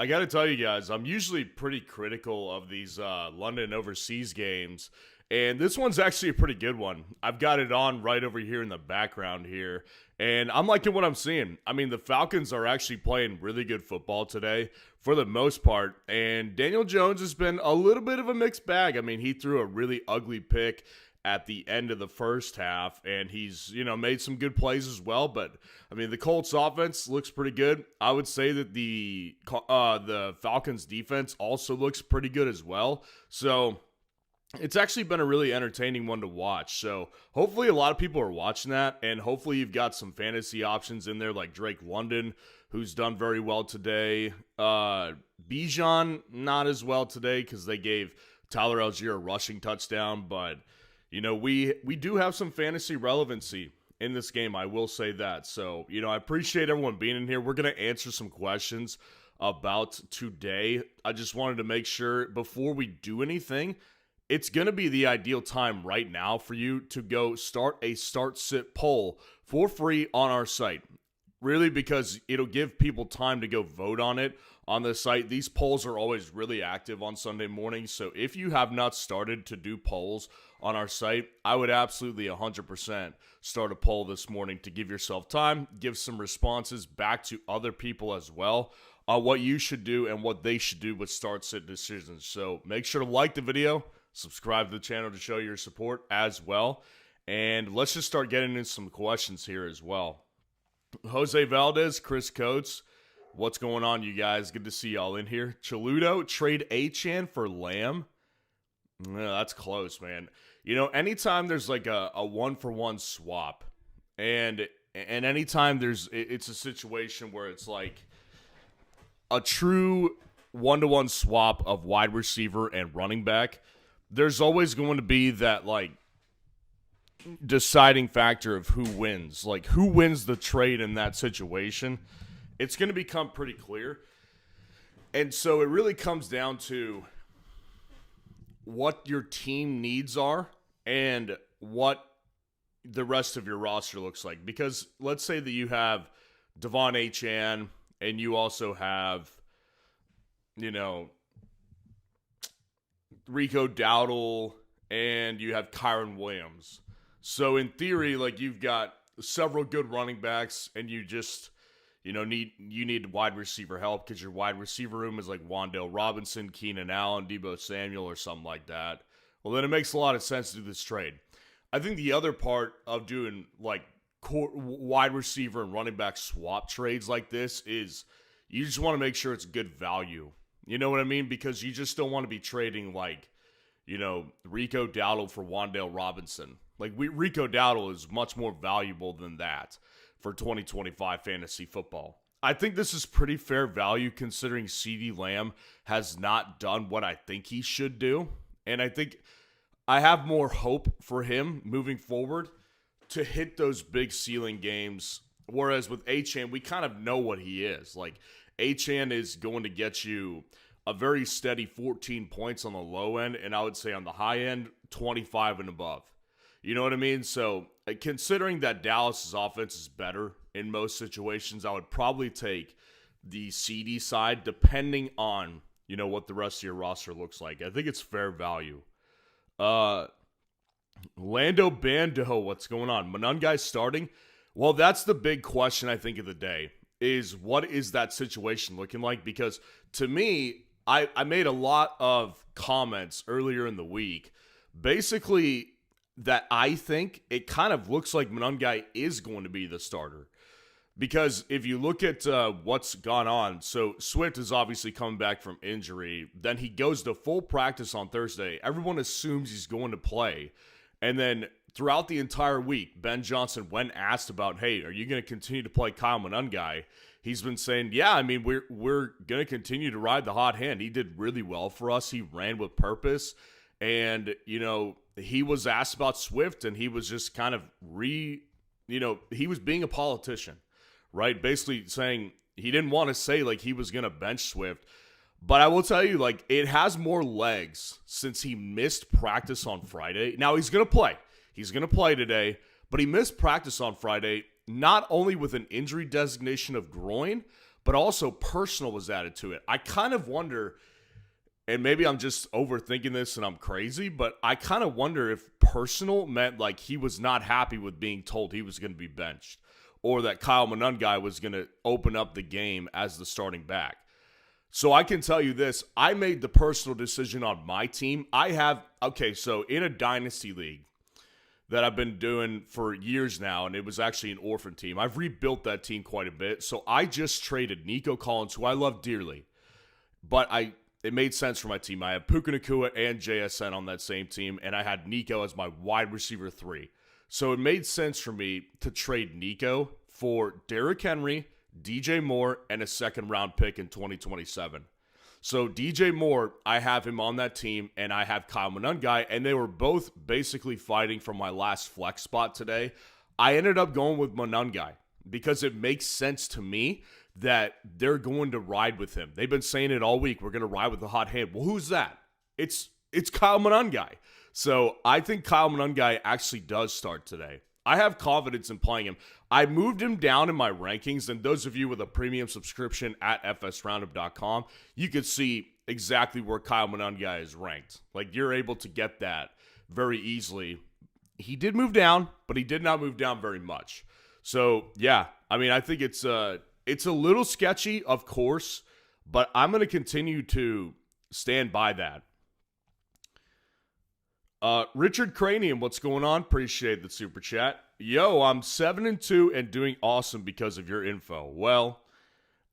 I got to tell you guys, I'm usually pretty critical of these London overseas games, and this one's actually a pretty good one. I've got it on right over here in the background here, and I'm liking what I'm seeing. I mean, the Falcons are actually playing really good football today for the most part, and Daniel Jones has been a little bit of a mixed bag. I mean, he threw a really ugly pick at the end of the first half, and he's, made some good plays as well. But I mean, the Colts offense looks pretty good. I would say that the Falcons defense also looks pretty good as well. So it's actually been a really entertaining one to watch. So hopefully a lot of people are watching that, and hopefully you've got some fantasy options in there like Drake London, who's done very well today. Bijan, not as well today because they gave Tyler Algier a rushing touchdown, but we do have some fantasy relevancy in this game. I will say that. So, I appreciate everyone being in here. We're going to answer some questions about today. I just wanted to make sure before we do anything, it's going to be the ideal time right now for you to go start a start-sit poll for free on our site. Really, because it'll give people time to go vote on it on the site. These polls are always really active on Sunday mornings. So if you have not started to do polls on our site, I would absolutely 100% start a poll this morning to give yourself time, give some responses back to other people as well on what you should do and what they should do with start-sit decisions. So make sure to like the video, subscribe to the channel to show your support as well. And let's just start getting into some questions here as well. Jose Valdez, Chris Coates, what's going on, you guys? Good to see y'all in here. Chaluto, trade Achane for Lamb. Yeah, that's close, man. Anytime there's like a one-for-one swap, and anytime it's a situation where it's like a true one-to-one swap of wide receiver and running back, there's always going to be that like deciding factor of who wins. Like, who wins the trade in that situation? It's going to become pretty clear. And so it really comes down to what your team needs are and what the rest of your roster looks like. Because let's say that you have Devon Achane and you also have, Rico Dowdle and you have Kyron Williams. So in theory, like, you've got several good running backs, and you just, need wide receiver help because your wide receiver room is like Wan'Dale Robinson, Keenan Allen, Deebo Samuel, or something like that. Well, then it makes a lot of sense to do this trade. I think the other part of doing like wide receiver and running back swap trades like this is you just want to make sure it's good value. You know what I mean? Because you just don't want to be trading like, Rico Dowdle for Wan'Dale Robinson. Like, Rico Dowdle is much more valuable than that for 2025 fantasy football. I think this is pretty fair value considering CeeDee Lamb has not done what I think he should do. And I think I have more hope for him moving forward to hit those big ceiling games. Whereas with Achane, we kind of know what he is. Like, Achane is going to get you a very steady 14 points on the low end, and I would say on the high end, 25 and above. You know what I mean? So considering that Dallas's offense is better in most situations, I would probably take the CD side depending on, what the rest of your roster looks like. I think it's fair value. Lando Bando, what's going on? Monungai starting? Well, that's the big question, I think, of the day, is what is that situation looking like? Because to me, I made a lot of comments earlier in the week, basically that I think it kind of looks like Monungai is going to be the starter. Because if you look at what's gone on, so Swift is obviously coming back from injury. Then he goes to full practice on Thursday. Everyone assumes he's going to play. And then throughout the entire week, Ben Johnson, when asked about, hey, are you going to continue to play Kyle Monungai? He's been saying, yeah, I mean, we're going to continue to ride the hot hand. He did really well for us. He ran with purpose. And, he was asked about Swift, and he was just kind of he was being a politician, right? Basically saying he didn't want to say, like, he was going to bench Swift. But I will tell you, like, it has more legs since he missed practice on Friday. Now, he's going to play. He's going to play today, but he missed practice on Friday, not only with an injury designation of groin, but also personal was added to it. I kind of wonder, and maybe I'm just overthinking this and I'm crazy, but I kind of wonder if personal meant like he was not happy with being told he was going to be benched, or that Kyle Monangai was going to open up the game as the starting back. So I can tell you this, I made the personal decision on my team. So in a dynasty league that I've been doing for years now, and it was actually an orphan team, I've rebuilt that team quite a bit. So I just traded Nico Collins, who I love dearly, but it made sense for my team. I have Puka Nacua and JSN on that same team, and I had Nico as my wide receiver 3. So it made sense for me to trade Nico for Derrick Henry, DJ Moore, and a second-round pick in 2027. So DJ Moore, I have him on that team, and I have Kyle Monangai, and they were both basically fighting for my last flex spot today. I ended up going with Monangai because it makes sense to me that they're going to ride with him. They've been saying it all week. We're going to ride with the hot hand. Well, who's that? It's Kyle Monangai. So I think Kyle Monangai actually does start today. I have confidence in playing him. I moved him down in my rankings, and those of you with a premium subscription at fsroundup.com, you could see exactly where Kyle Monangai is ranked. Like, you're able to get that very easily. He did move down, but he did not move down very much. So, yeah, I mean, I think it's a little sketchy, of course, but I'm going to continue to stand by that. Richard Cranium, what's going on? Appreciate the super chat. Yo, I'm 7-2 and doing awesome because of your info. Well,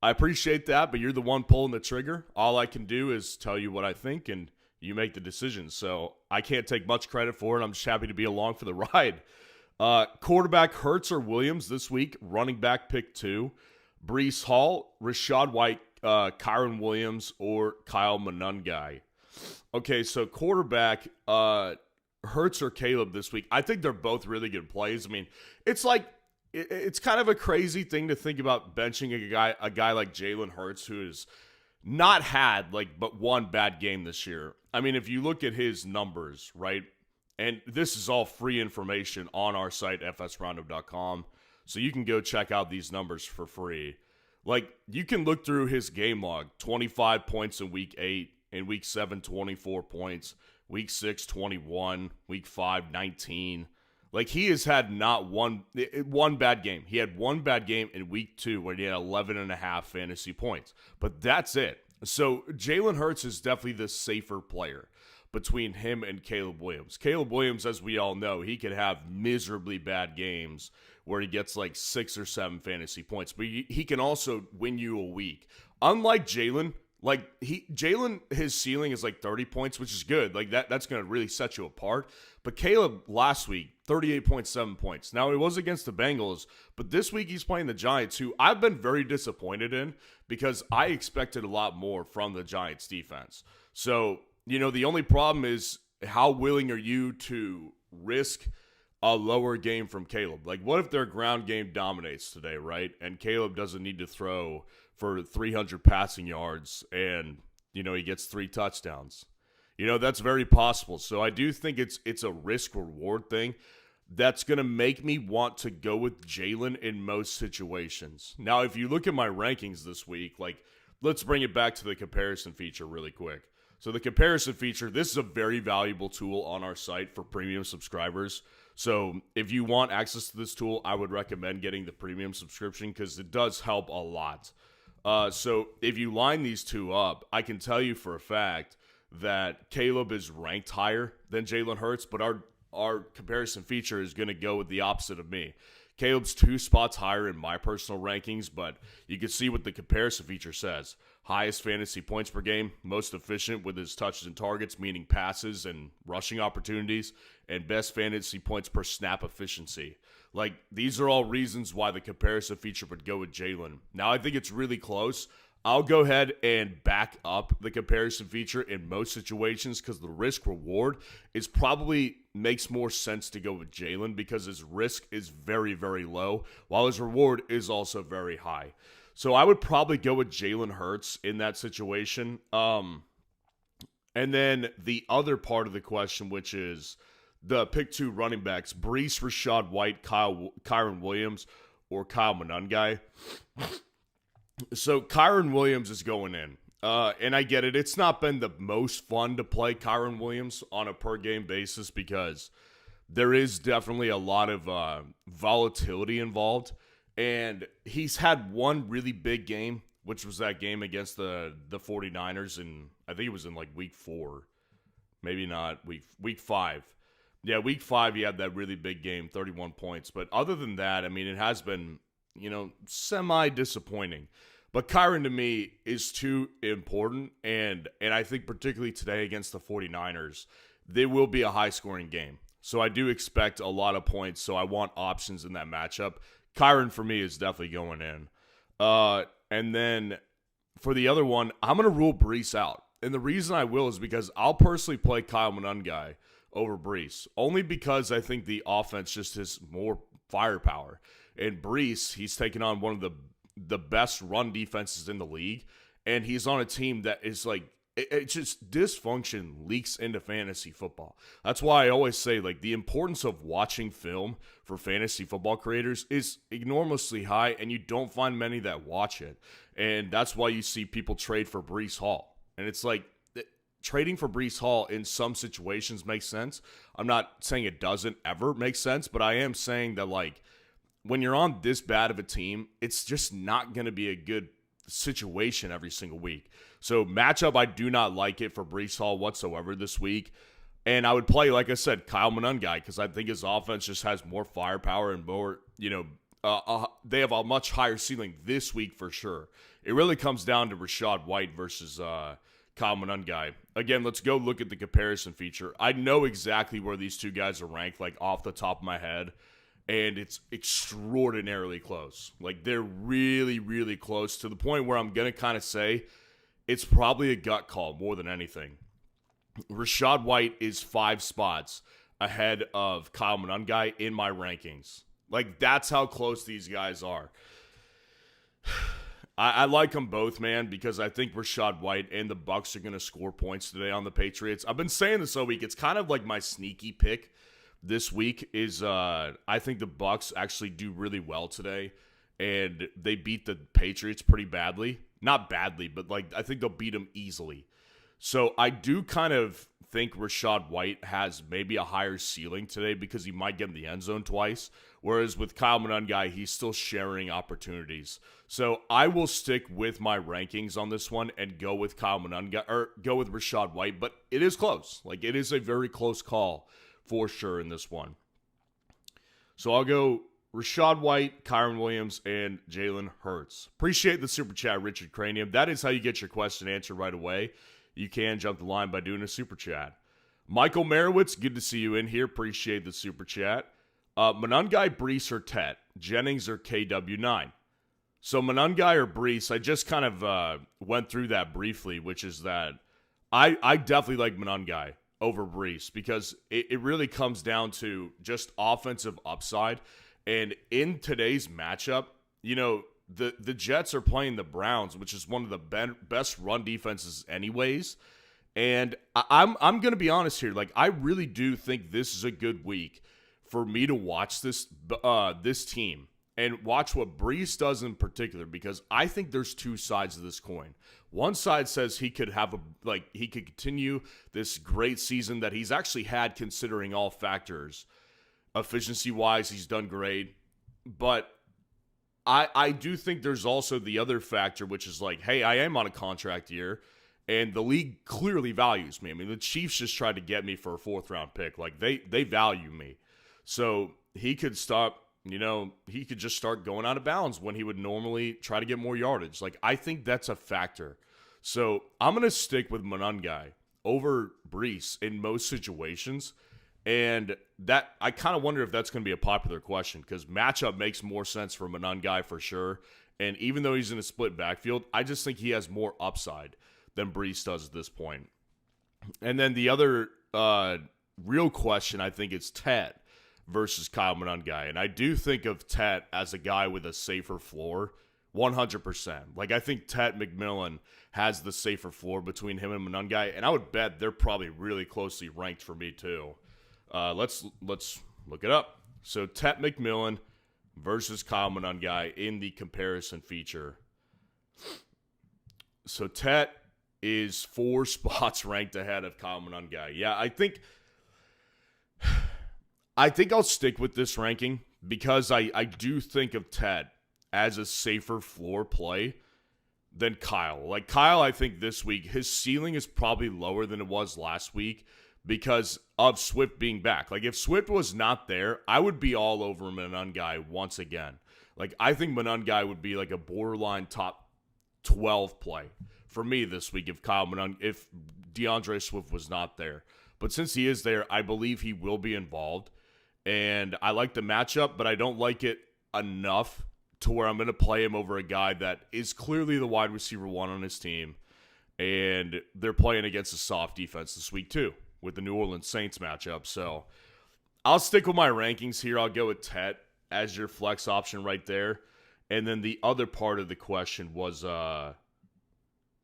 I appreciate that, but you're the one pulling the trigger. All I can do is tell you what I think, and you make the decision. So I can't take much credit for it. I'm just happy to be along for the ride. Quarterback Hurts or Williams this week. Running back pick 2. Breece Hall, Rachaad White, Kyron Williams, or Kyle Monangai. Okay, so quarterback, Hurts or Caleb this week. I think they're both really good plays. I mean, it's kind of a crazy thing to think about benching a guy like Jalen Hurts, who has not had but one bad game this year. I mean, if you look at his numbers, right, and this is all free information on our site, fsroundup.com, so you can go check out these numbers for free. Like, you can look through his game log, 25 points in week 8, in week 7, 24 points, week 6, 21, week 5, 19. Like, he has had not one bad game. He had one bad game in week 2 where he had 11.5 fantasy points. But that's it. So Jalen Hurts is definitely the safer player between him and Caleb Williams. Caleb Williams, as we all know, he could have miserably bad games where he gets 6 or 7 fantasy points. But he can also win you a week. Unlike Jalen, his ceiling is 30 points, which is good. That's going to really set you apart. But Caleb last week, 38.7 points. Now, it was against the Bengals, but this week he's playing the Giants, who I've been very disappointed in because I expected a lot more from the Giants defense. So, the only problem is how willing are you to risk a lower game from Caleb? What if their ground game dominates today, right? And Caleb doesn't need to throw for 300 passing yards and, he gets 3 touchdowns. That's very possible. So I do think it's a risk-reward thing that's going to make me want to go with Jalen in most situations. Now, if you look at my rankings this week, let's bring it back to the comparison feature really quick. So the comparison feature, this is a very valuable tool on our site for premium subscribers. So if you want access to this tool, I would recommend getting the premium subscription because it does help a lot. So if you line these two up, I can tell you for a fact that Caleb is ranked higher than Jalen Hurts, but our comparison feature is going to go with the opposite of me. Caleb's 2 spots higher in my personal rankings, but you can see what the comparison feature says. Highest fantasy points per game, most efficient with his touches and targets, meaning passes and rushing opportunities, and best fantasy points per snap efficiency. These are all reasons why the comparison feature would go with Jalen. Now, I think it's really close. I'll go ahead and back up the comparison feature in most situations because the risk reward is probably makes more sense to go with Jalen because his risk is very, very low, while his reward is also very high. So I would probably go with Jalen Hurts in that situation. And then the other part of the question, which is the pick 2 running backs, Breece, Rachaad White, Kyron Williams, or Kyle Monangai. So Kyron Williams is going in. And I get it. It's not been the most fun to play Kyron Williams on a per game basis because there is definitely a lot of volatility involved. And he's had one really big game, which was that game against the 49ers. And I think it was in like week 4. Maybe not week 5. Yeah, week 5 he had that really big game, 31 points. But other than that, I mean, it has been, semi-disappointing. But Kyron, to me, is too important, and I think particularly today against the 49ers, there will be a high-scoring game. So I do expect a lot of points, so I want options in that matchup. Kyron, for me, is definitely going in. And then for the other one, I'm going to rule Breece out. And the reason I will is because I'll personally play Kyle Monangai over Breece, only because I think the offense just has more firepower. And Breece, he's taken on one of the best run defenses in the league, and he's on a team that is like, it's just dysfunction leaks into fantasy football. That's why I always say, like, the importance of watching film for fantasy football creators is enormously high, and you don't find many that watch it. And that's why you see people trade for Breece Hall. And it's like, trading for Breece Hall in some situations makes sense. I'm not saying it doesn't ever make sense, but I am saying that, like, when you're on this bad of a team, it's just not going to be a good situation every single week. So matchup, I do not like it for Breece Hall whatsoever this week. And I would play, like I said, Kyle Monangai, because I think his offense just has more firepower and more, they have a much higher ceiling this week for sure. It really comes down to Rachaad White versus Kyle Monangai. Again, let's go look at the comparison feature. I know exactly where these two guys are ranked, like off the top of my head. And it's extraordinarily close. Like, they're really, really close to the point where I'm going to kind of say it's probably a gut call more than anything. Rachaad White is 5 spots ahead of Kyle Monangai in my rankings. Like, that's how close these guys are. I like them both, man, because I think Rachaad White and the Bucs are going to score points today on the Patriots. I've been saying this all week. It's kind of like my sneaky pick this week is I think the Bucs actually do really well today, and they beat the Patriots pretty badly. Not badly, but like I think they'll beat them easily. So I do kind of think Rachaad White has maybe a higher ceiling today because he might get in the end zone twice, whereas with Kyle Monangai, he's still sharing opportunities. So I will stick with my rankings on this one and go with Kyle Monangai, or go with Rachaad White, but it is close. Like, it is a very close call for sure in this one. So I'll go Rachaad White, Kyron Williams, and Jalen Hurts. Appreciate the super chat, Richard Cranium. That is how you get your question answered right away. You can jump the line by doing a super chat. Michael Merowitz, good to see you in here. Appreciate the super chat. Monangai, Breece, or Tet? Jennings or KW9? So Monangai or Breece, I just kind of went through that briefly, which is that I definitely like Monangai over Breece because it really comes down to just offensive upside. And in today's matchup, the Jets are playing the Browns, which is one of the best run defenses anyways. And I'm going to be honest here. Like, I really do think this is a good week for me to watch this team and watch what Breece does in particular, because I think there's two sides of this coin. One side says he could he could continue this great season that he's actually had considering all factors. Efficiency-wise, he's done great. But I do think there's also the other factor, which is like, hey, I am on a contract year, and the league clearly values me. I mean, the Chiefs just tried to get me for a 4th-round pick. Like, they value me. So he could he could just start going out of bounds when he would normally try to get more yardage. Like, I think that's a factor. So I'm going to stick with Monangai over Breece in most situations. And that, I kind of wonder if that's going to be a popular question, because matchup makes more sense for Monangai for sure. And even though he's in a split backfield, I just think he has more upside than Breece does at this point. And then the other real question, I think, is Tet versus Kyle Monangai. And I do think of Tet as a guy with a safer floor, 100%. Like, I think Tet McMillan has the safer floor between him and Monangai, and I would bet they're probably really closely ranked for me too. Let's look it up. So Tet McMillan versus Kyle Monangai in the comparison feature. So Tet is 4 spots ranked ahead of Kyle Monangai. Yeah, I think I'll stick with this ranking because I do think of Tet as a safer floor play than Kyle. Like Kyle, I think this week, his ceiling is probably lower than it was last week because of Swift being back. Like if Swift was not there, I would be all over Monangai once again. Like I think Monangai would be like a borderline top 12 play for me this week if if DeAndre Swift was not there. But since he is there, I believe he will be involved. And I like the matchup, but I don't like it enough to where I'm going to play him over a guy that is clearly the wide receiver 1 on his team. And they're playing against a soft defense this week too with the New Orleans Saints matchup. So I'll stick with my rankings here. I'll go with Tet as your flex option right there. And then the other part of the question was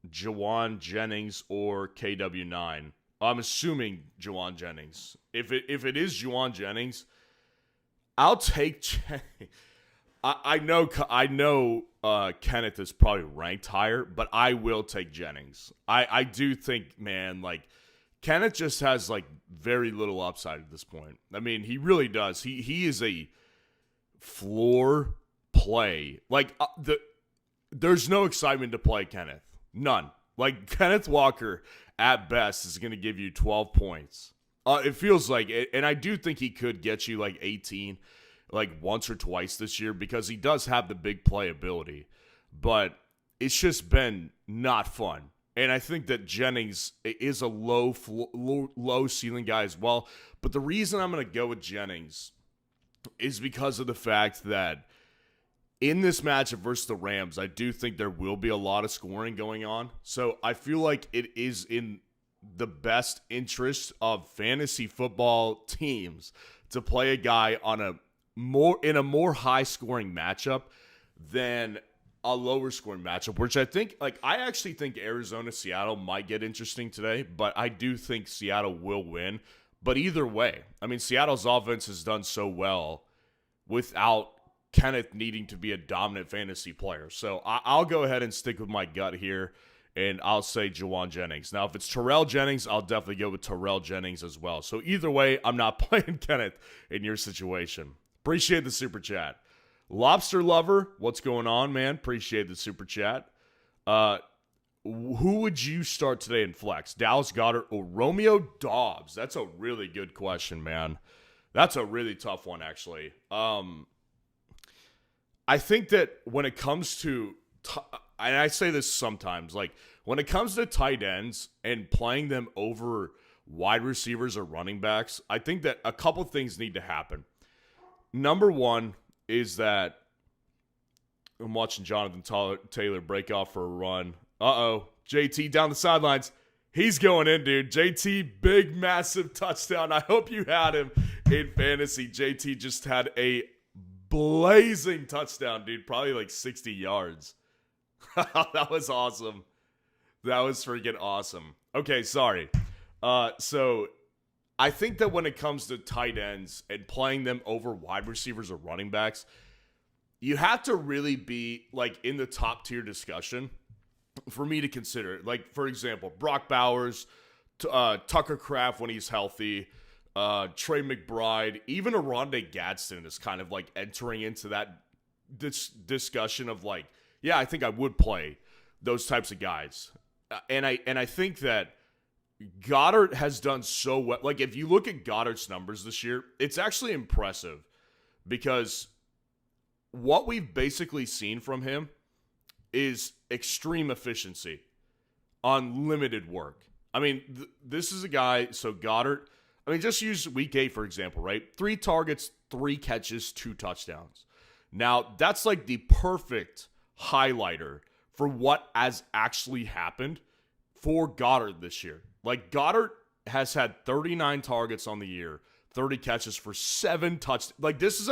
Jawan Jennings or KW9. I'm assuming Jawan Jennings. If it is Jawan Jennings, I'll take I know Kenneth is probably ranked higher, but I will take Jennings. I do think, man, like Kenneth just has like very little upside at this point. I mean, he really does. He is a floor play. Like there's no excitement to play Kenneth. None. Like Kenneth Walker at best is going to give you 12 points. It feels like it, and I do think he could get you like 18 like once or twice this year because he does have the big play ability. But it's just been not fun. And I think that Jennings is a low ceiling guy as well. But the reason I'm going to go with Jennings is because of the fact that in this matchup versus the Rams, I do think there will be a lot of scoring going on. So I feel like it is in the best interest of fantasy football teams to play a guy on a more high scoring matchup than a lower scoring matchup, which I think, like, I actually think Arizona-Seattle might get interesting today, but I do think Seattle will win. But either way, I mean, Seattle's offense has done so well without Kenneth needing to be a dominant fantasy player. So I'll go ahead and stick with my gut here, and I'll say Jawan Jennings. Now, if it's Terrell Jennings, I'll definitely go with Terrell Jennings as well. So either way, I'm not playing Kenneth in your situation. Appreciate the super chat. Lobster Lover, what's going on, man? Appreciate the super chat. Who would you start today in flex? Dallas Goedert or Romeo Doubs? That's a really good question, man. That's a really tough one, actually. I think that when it comes to, and I say this sometimes, like when it comes to tight ends and playing them over wide receivers or running backs, I think that a couple things need to happen. Number one is that I'm watching Jonathan Taylor break off for a run. JT down the sidelines. He's going in, dude. JT, big, massive touchdown. I hope you had him in fantasy. JT just had a blazing touchdown, dude. Probably like 60 yards. That was awesome. That was freaking awesome. Okay, sorry. So I think that when it comes to tight ends and playing them over wide receivers or running backs, you have to really be like in the top tier discussion for me to consider it. Like, for example, Brock Bowers, Tucker Kraft when he's healthy, Trey McBride, even Aronde Gadsden is kind of like entering into that discussion of like, yeah, I think I would play those types of guys. And I think that Goddard has done so well. Like, if you look at Goddard's numbers this year, it's actually impressive because what we've basically seen from him is extreme efficiency on limited work. I mean, this is a guy, so Goddard, I mean, just use week 8, for example, right? 3 targets, 3 catches, 2 touchdowns. Now, that's like the perfect highlighter for what has actually happened for Goddard this year. Like, Goddard has had 39 targets on the year, 30 catches for 7 touchdowns. Like, this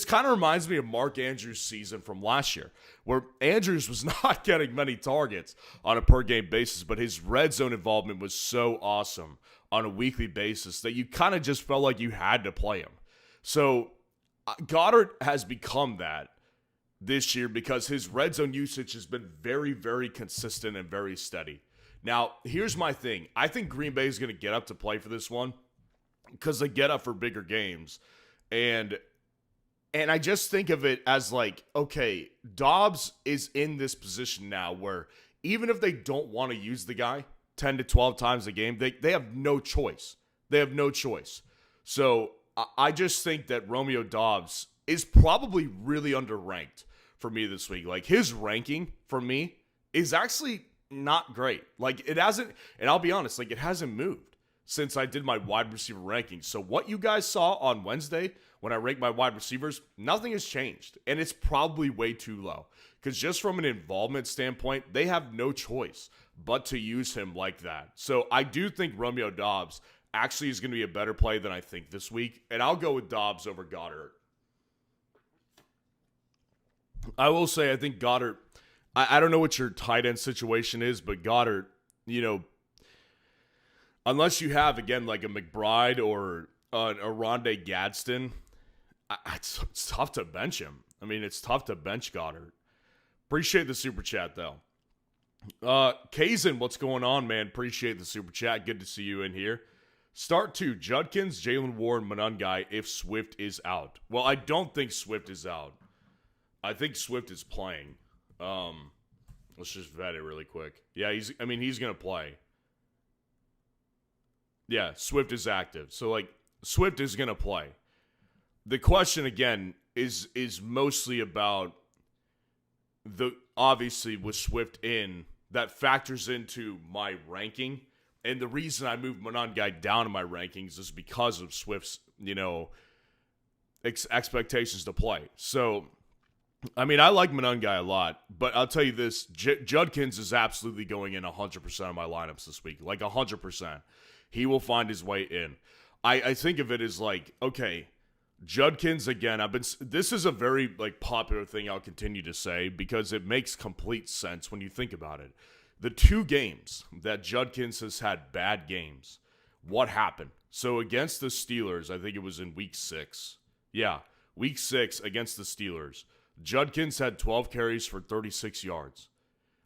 kind of reminds me of Mark Andrews' season from last year, where Andrews was not getting many targets on a per-game basis, but his red zone involvement was so awesome on a weekly basis that you kind of just felt like you had to play him. So Goddard has become that this year because his red zone usage has been very, very consistent and very steady. Now, here's my thing. I think Green Bay is going to get up to play for this one because they get up for bigger games. And I just think of it as like, okay, Dobbs is in this position now where even if they don't want to use the guy 10 to 12 times a game, they have no choice. They have no choice. So I just think that Romeo Dobbs is probably really underranked for me this week. Like, his ranking for me is actually not great. Like, it hasn't, and I'll be honest, like, it hasn't moved since I did my wide receiver rankings. So what you guys saw on Wednesday when I ranked my wide receivers, nothing has changed. And it's probably way too low. Because just from an involvement standpoint, they have no choice but to use him like that. So I do think Romeo Dobbs actually is going to be a better play than I think this week. And I'll go with Dobbs over Goddard. I will say I think Goddard, I don't know what your tight end situation is, but Goddard, unless you have, again, like a McBride or a Rondé Gadsden, it's tough to bench him. I mean, it's tough to bench Goddard. Appreciate the super chat, though. Kazin, what's going on, man? Appreciate the super chat. Good to see you in here. Start 2, Judkins, Jalen Warren, Monangai if Swift is out. Well, I don't think Swift is out. I think Swift is playing. Let's just vet it really quick. Yeah, he's going to play. Yeah, Swift is active. So, like, Swift is going to play. The question, again, is mostly about obviously with Swift in, that factors into my ranking. And the reason I moved Monangai down in my rankings is because of Swift's, expectations to play. So, I mean, I like Monangai a lot, but I'll tell you this, Judkins is absolutely going in 100% of my lineups this week. Like 100%. He will find his way in. I think of it as like, okay, Judkins, again, this is a very like popular thing I'll continue to say because it makes complete sense when you think about it. The 2 games that Judkins has had bad games, what happened? So against the Steelers, I think it was in week 6. Yeah, week 6 against the Steelers. Judkins had 12 carries for 36 yards.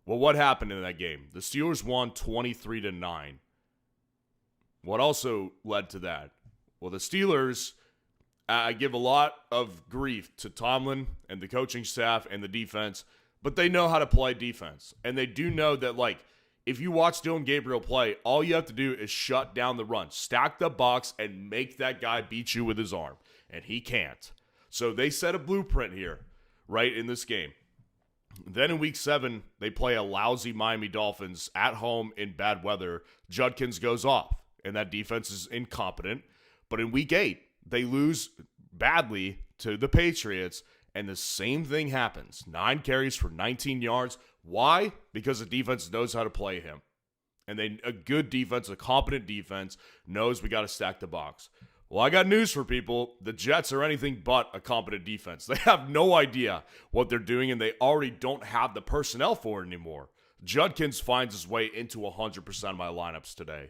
Well, what happened in that game? The Steelers won 23-9. What also led to that? Well, the Steelers, I give a lot of grief to Tomlin and the coaching staff and the defense, but they know how to play defense. And they do know that, like, if you watch Dylan Gabriel play, all you have to do is shut down the run, stack the box, and make that guy beat you with his arm. And he can't. So they set a blueprint here, right, in this game. Then in week 7, they play a lousy Miami Dolphins at home in bad weather. Judkins goes off, and that defense is incompetent. But in week 8, they lose badly to the Patriots, and the same thing happens. 9 carries for 19 yards. Why? Because the defense knows how to play him. And a good defense, a competent defense, knows we got to stack the box. Well, I got news for people. The Jets are anything but a competent defense. They have no idea what they're doing, and they already don't have the personnel for it anymore. Judkins finds his way into 100% of my lineups today.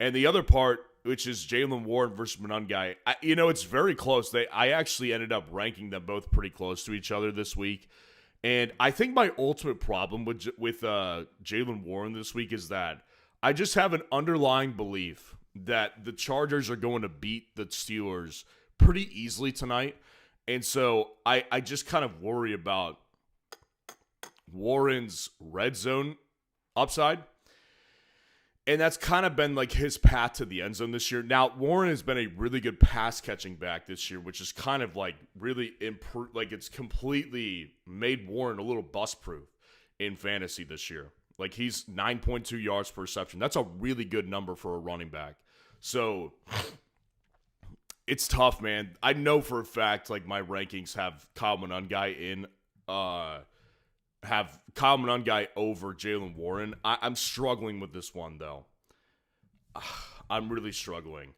And the other part, which is Jalen Warren versus Monangai, it's very close. I actually ended up ranking them both pretty close to each other this week. And I think my ultimate problem with Jalen Warren this week is that I just have an underlying belief that the Chargers are going to beat the Steelers pretty easily tonight. And so I just kind of worry about Warren's red zone upside. And that's kind of been like his path to the end zone this year. Now, Warren has been a really good pass catching back this year, which is kind of like really improved. Like, it's completely made Warren a little bust proof in fantasy this year. Like, he's 9.2 yards per reception. That's a really good number for a running back. So it's tough, man. I know for a fact, like, my rankings have Kyle Monangai over Jalen Warren. I'm struggling with this one, though. I'm really struggling.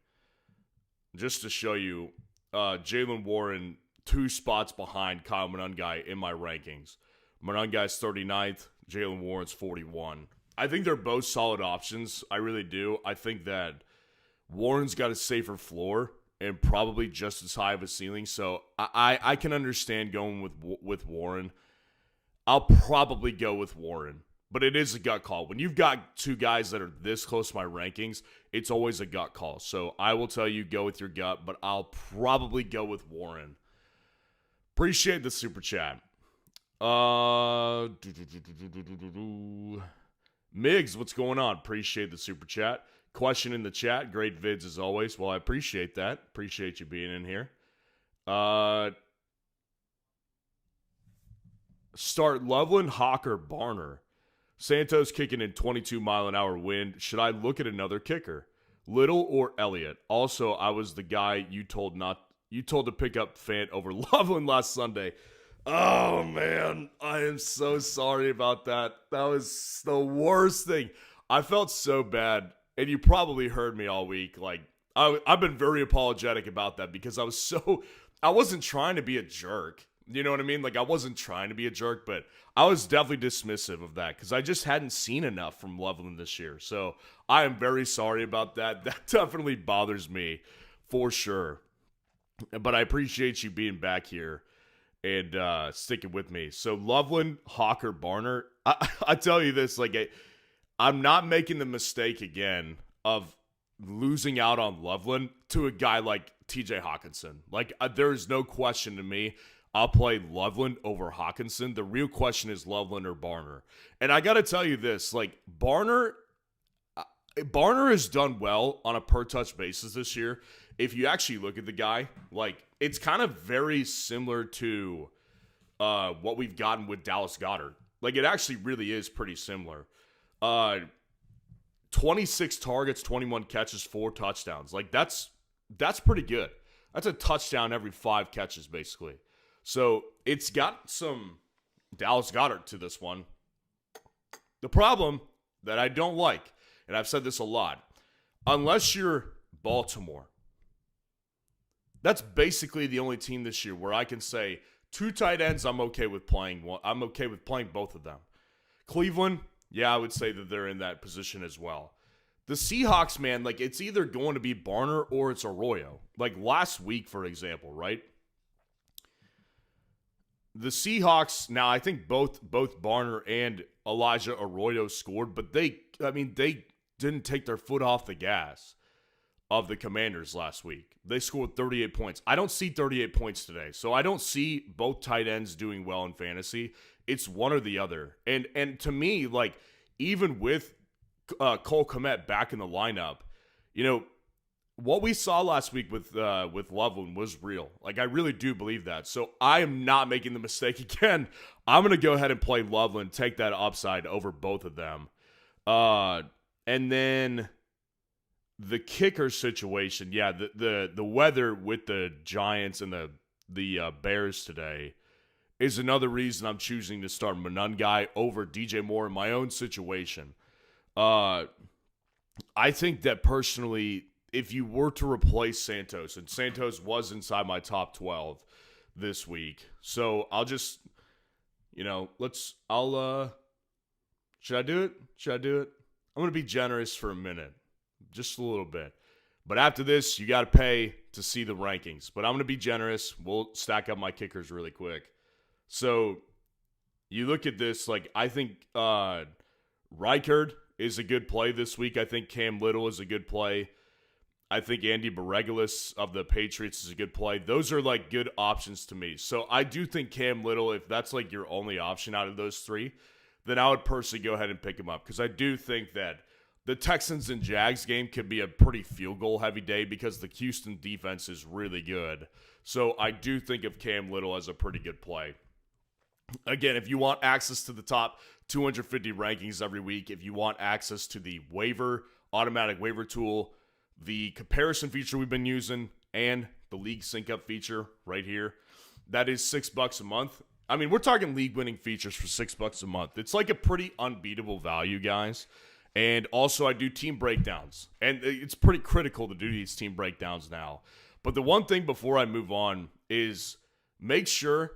Just to show you, Jalen Warren, 2 spots behind Kyle Monangai in my rankings. Monangai's 39th, Jalen Warren's 41. I think they're both solid options. I really do. I think that Warren's got a safer floor and probably just as high of a ceiling. So I can understand going with Warren. I'll probably go with Warren. But it is a gut call. When you've got two guys that are this close to my rankings, it's always a gut call. So I will tell you, go with your gut, but I'll probably go with Warren. Appreciate the super chat. Migs, what's going on? Appreciate the super chat. Question in the chat. Great vids as always. Well, I appreciate that. Appreciate you being in here. Start Loveland, Hawker, Barner. Santos kicking in 22-mile-an-hour wind. Should I look at another kicker? Little or Elliott? Also, I was the guy you told to pick up Fant over Loveland last Sunday. Oh, man. I am so sorry about that. That was the worst thing. I felt so bad. And you probably heard me all week. Like, I've been very apologetic about that because I wasn't trying to be a jerk. You know what I mean? Like, I wasn't trying to be a jerk, but I was definitely dismissive of that because I just hadn't seen enough from Loveland this year. So I am very sorry about that. That definitely bothers me for sure. But I appreciate you being back here and sticking with me. So Loveland, Hawker, Barner. I tell you this, like, I'm not making the mistake again of losing out on Loveland to a guy like TJ Hawkinson. Like, there's no question to me. I'll play Loveland over Hawkinson. The real question is Loveland or Barner. And I got to tell you this, like, Barner has done well on a per-touch basis this year. If you actually look at the guy, like, it's kind of very similar to what we've gotten with Dallas Goedert. Like, it actually really is pretty similar. 26 targets, 21 catches, 4 touchdowns. Like, that's pretty good. That's a touchdown every 5 catches, basically. So it's got some Dallas Goedert to this one. The problem that I don't like, and I've said this a lot, unless you're Baltimore, that's basically the only team this year where I can say 2 tight ends, I'm okay with playing one. I'm okay with playing both of them. Cleveland, yeah, I would say that they're in that position as well. The Seahawks, man, like, it's either going to be Barner or it's Arroyo. Like last week, for example, right? The Seahawks, now I think both Barner and Elijah Arroyo scored, but they didn't take their foot off the gas of the Commanders last week. They scored 38 points. I don't see 38 points today, so I don't see both tight ends doing well in fantasy. It's one or the other. And to me, like, even with Cole Kmet back in the lineup, you know, what we saw last week with Loveland was real. Like, I really do believe that. So I am not making the mistake again. I'm going to go ahead and play Loveland, take that upside over both of them. And then the kicker situation, yeah, the weather with the Giants and the Bears today is another reason I'm choosing to start Monangai over DJ Moore in my own situation. I think that personally, if you were to replace Santos, and Santos was inside my top 12 this week, so I'll just, you know, should I do it? I'm going to be generous for a minute, just a little bit. But after this, you got to pay to see the rankings. But I'm going to be generous. We'll stack up my kickers really quick. So you look at this, like, I think Rachaad is a good play this week. I think Cam Little is a good play. I think Andy Beregelis of the Patriots is a good play. Those are, like, good options to me. So I do think Cam Little, if that's, like, your only option out of those 3, then I would personally go ahead and pick him up. Because I do think that the Texans and Jags game could be a pretty field goal heavy day because the Houston defense is really good. So I do think of Cam Little as a pretty good play. Again, if you want access to the top 250 rankings every week, if you want access to the automatic waiver tool, the comparison feature we've been using, and the league sync up feature right here, that is $6 a month. I mean, we're talking league winning features for $6 a month. It's like a pretty unbeatable value, guys. And also, I do team breakdowns, and it's pretty critical to do these team breakdowns now. But the one thing before I move on is make sure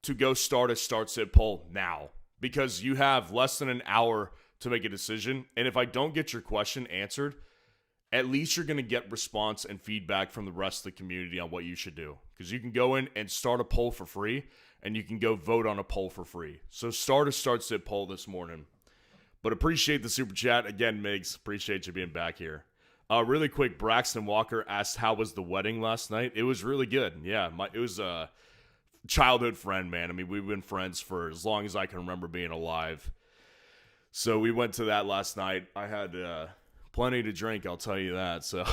to go start a start-sit poll now, because you have less than an hour to make a decision. And if I don't get your question answered, at least you're going to get response and feedback from the rest of the community on what you should do. Because you can go in and start a poll for free, and you can go vote on a poll for free. So start a start-sit poll this morning. But appreciate the super chat. Again, Migs, appreciate you being back here. Really quick, Braxton Walker asked, how was the wedding last night? It was really good. Yeah, it was a childhood friend, man. I mean, we've been friends for as long as I can remember being alive. So we went to that last night. I had plenty to drink, I'll tell you that. So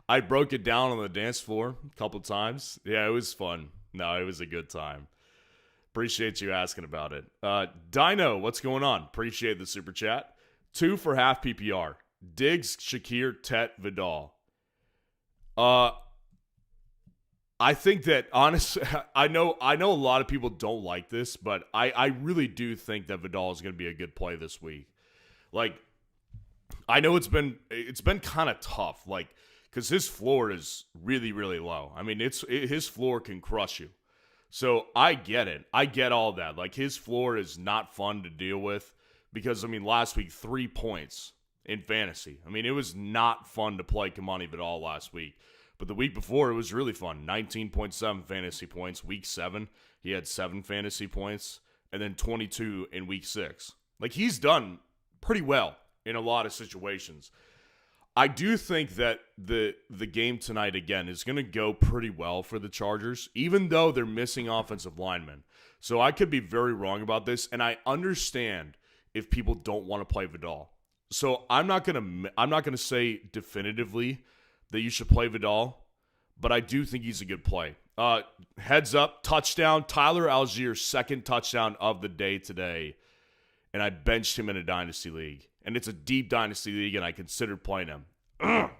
I broke it down on the dance floor a couple times. Yeah, it was fun. No, it was a good time. Appreciate you asking about it. Dino, what's going on? Appreciate the super chat. 2 for half PPR. Diggs, Shakir, Tet, Vidal. I think that, honestly, I know a lot of people don't like this, but I really do think that Vidal is going to be a good play this week. Like, I know it's been kind of tough, like, because his floor is really, really low. I mean, his floor can crush you. So I get it. I get all that. Like, his floor is not fun to deal with because, I mean, last week, 3 points in fantasy. I mean, it was not fun to play Kamani Vidal last week. But the week before, it was really fun. 19.7 fantasy points. Week 7, he had 7 fantasy points. And then 22 in week 6. Like, he's done pretty well in a lot of situations. I do think that the game tonight, again, is going to go pretty well for the Chargers, even though they're missing offensive linemen. So I could be very wrong about this, and I understand if people don't want to play Vidal. So I'm not gonna say definitively that you should play Vidal, but I do think he's a good play. Heads up, touchdown, Tyler Algier's second touchdown of the day today, and I benched him in a dynasty league, and it's a deep dynasty league, and I considered playing him. Ugh.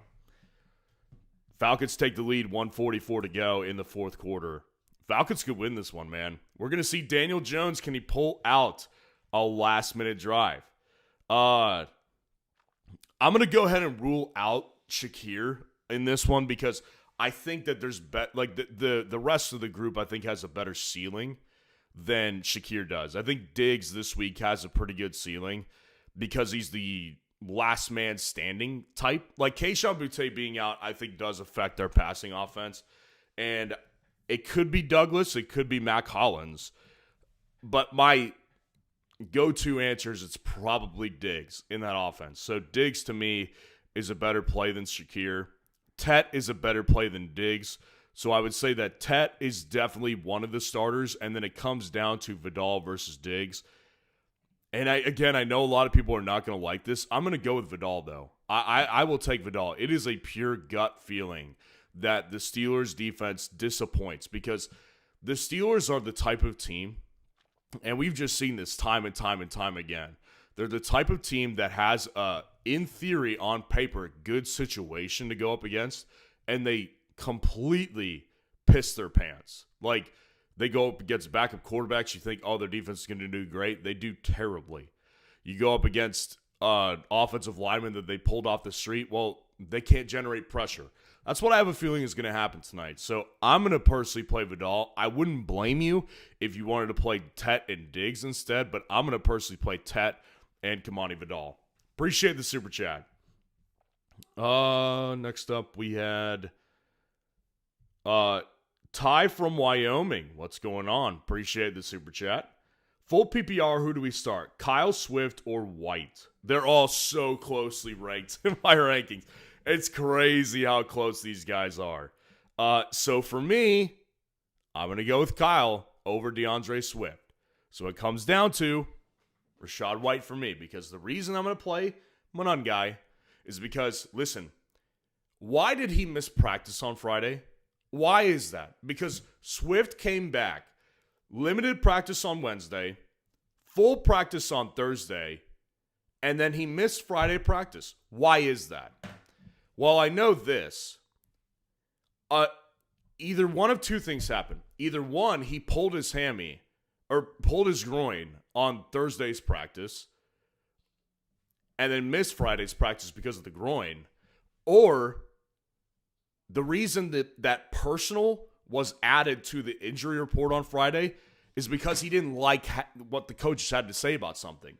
Falcons take the lead, 1:44 to go in the fourth quarter. Falcons could win this one, man. We're gonna see Daniel Jones. Can he pull out a last-minute drive? I'm going to go ahead and rule out Shakir in this one because I think that there's the rest of the group I think has a better ceiling than Shakir does. I think Diggs this week has a pretty good ceiling because he's the last man standing type. Like Kayshon Boutte being out, I think does affect their passing offense. And it could be Douglas, it could be Mac Hollins. But my go-to answers, it's probably Diggs in that offense. So Diggs, to me, is a better play than Shakir. Tet is a better play than Diggs. So I would say that Tet is definitely one of the starters, and then it comes down to Vidal versus Diggs. And I know a lot of people are not going to like this. I'm going to go with Vidal, though. I will take Vidal. It is a pure gut feeling that the Steelers' defense disappoints because the Steelers are the type of team, and we've just seen this time and time and time again. They're the type of team that has, in theory, on paper, a good situation to go up against, and they completely piss their pants. Like, they go up against backup quarterbacks. You think, oh, their defense is going to do great. They do terribly. You go up against offensive linemen that they pulled off the street. Well, they can't generate pressure. That's what I have a feeling is going to happen tonight. So I'm going to personally play Vidal. I wouldn't blame you if you wanted to play Tet and Diggs instead, but I'm going to personally play Tet and Kamani Vidal. Appreciate the super chat. Next up we had Ty from Wyoming. What's going on? Appreciate the super chat. Full PPR, who do we start? Kyle Swift or White? They're all so closely ranked in my rankings. It's crazy how close these guys are. So for me, I'm going to go with Kyle over DeAndre Swift. So it comes down to Rachaad White for me, because the reason I'm going to play Manon guy is because, listen, why did he miss practice on Friday? Why is that? Because Swift came back, limited practice on Wednesday, full practice on Thursday, and then he missed Friday practice. Why is that? Well, I know this. Either one of two things happened. Either one, he pulled his hammy or pulled his groin on Thursday's practice and then missed Friday's practice because of the groin. Or the reason that personal was added to the injury report on Friday is because he didn't like what the coaches had to say about something.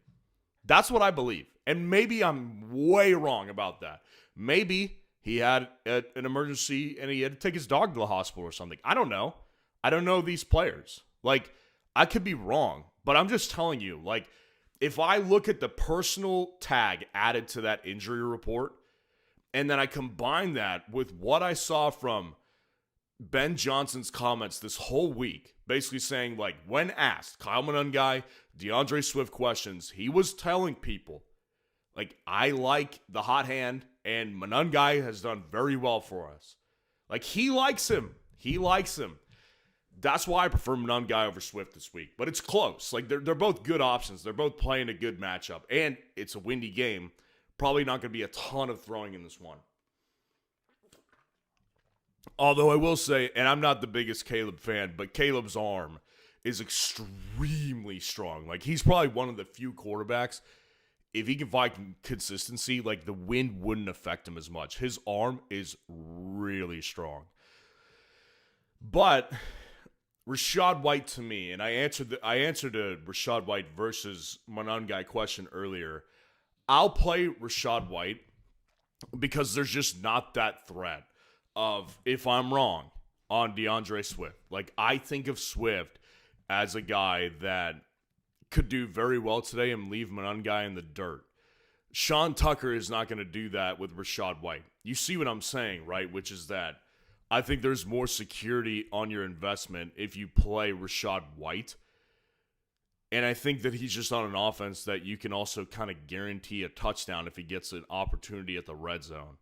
That's what I believe. And maybe I'm way wrong about that. Maybe he had an emergency and he had to take his dog to the hospital or something. I don't know. I don't know these players. Like, I could be wrong, but I'm just telling you, like, if I look at the personal tag added to that injury report, and then I combine that with what I saw from Ben Johnson's comments this whole week, basically saying, like, when asked, Kyle Monangai, DeAndre Swift questions, he was telling people, like, I like the hot hand, and Monangai has done very well for us. Like, he likes him. He likes him. That's why I prefer Monangai over Swift this week. But it's close. Like, they're both good options. They're both playing a good matchup. And it's a windy game. Probably not going to be a ton of throwing in this one. Although I will say, and I'm not the biggest Caleb fan, but Caleb's arm is extremely strong. Like, he's probably one of the few quarterbacks, if he can find consistency, like, the wind wouldn't affect him as much. His arm is really strong. But Rachaad White, to me, and I answered a Rachaad White versus Monangai question earlier. I'll play Rachaad White because there's just not that threat of if I'm wrong on DeAndre Swift. Like, I think of Swift as a guy that could do very well today and leave Monangai in the dirt. Sean Tucker is not going to do that with Rachaad White. You see what I'm saying, right? Which is that I think there's more security on your investment if you play Rachaad White. And I think that he's just on an offense that you can also kind of guarantee a touchdown if he gets an opportunity at the red zone.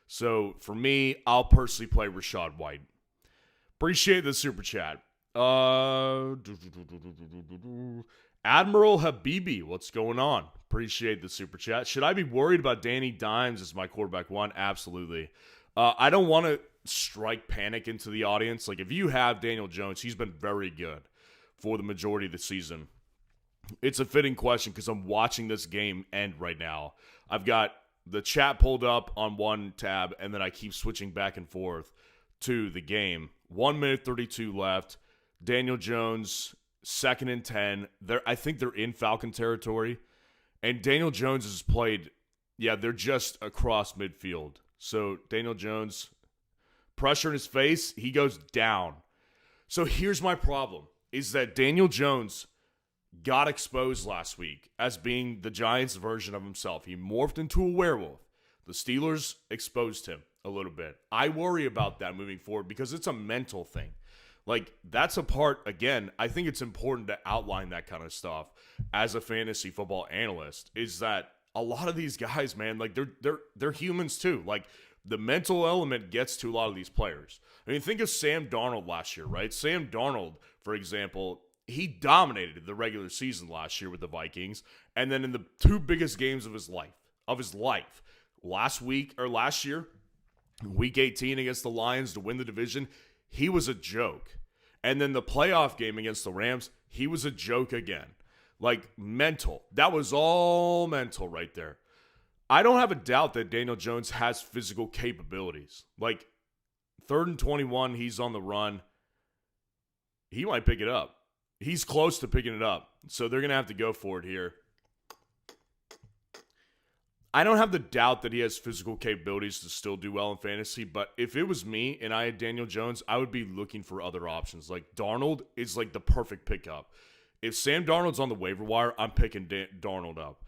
So for me, I'll personally play Rachaad White. Appreciate the super chat. Admiral Habibi, what's going on? Appreciate the super chat. Should I be worried about Danny Dimes as my quarterback one? Absolutely. I don't want to strike panic into the audience. Like, if you have Daniel Jones, he's been very good for the majority of the season. It's a fitting question because I'm watching this game end right now. I've got the chat pulled up on one tab, and then I keep switching back and forth to the game. 1 minute 32 left. Daniel Jones, 2nd and 10. I think they're in Falcon territory. And Daniel Jones has played, they're just across midfield. So Daniel Jones, pressure in his face, he goes down. So here's my problem, is that Daniel Jones got exposed last week as being the Giants' version of himself. He morphed into a werewolf. The Steelers exposed him a little bit. I worry about that moving forward because it's a mental thing. Like, that's a part, again, I think it's important to outline that kind of stuff as a fantasy football analyst, is that a lot of these guys, man, like, they're humans too. Like, the mental element gets to a lot of these players. I mean, think of Sam Darnold last year, right? Sam Darnold, for example, he dominated the regular season last year with the Vikings, and then in the two biggest games of his life, last year, week 18 against the Lions to win the division, he was a joke. And then the playoff game against the Rams, he was a joke again. Like, mental. That was all mental right there. I don't have a doubt that Daniel Jones has physical capabilities. Like, 3rd and 21, he's on the run. He might pick it up. He's close to picking it up. So they're going to have to go for it here. I don't have the doubt that he has physical capabilities to still do well in fantasy, but if it was me and I had Daniel Jones, I would be looking for other options. Like, Darnold is like the perfect pickup. If Sam Darnold's on the waiver wire, I'm picking Darnold up.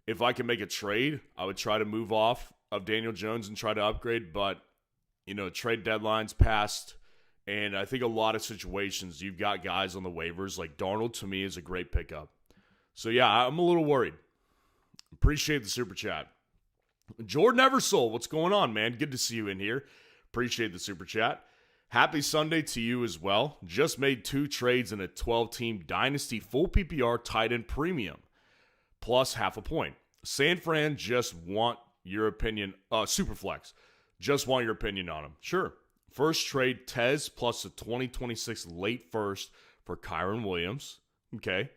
If I can make a trade, I would try to move off of Daniel Jones and try to upgrade, but, trade deadline's passed, and I think a lot of situations you've got guys on the waivers. Like, Darnold, to me, is a great pickup. So, yeah, I'm a little worried. Appreciate the super chat. Jordan Eversole, what's going on, man? Good to see you in here. Appreciate the super chat. Happy Sunday to you as well. Just made 2 trades in a 12-team Dynasty full PPR tight end premium, plus half a point. San Fran just want your opinion. Superflex, just want your opinion on him. Sure. First trade, Tez plus a 2026 late first for Kyron Williams. Okay.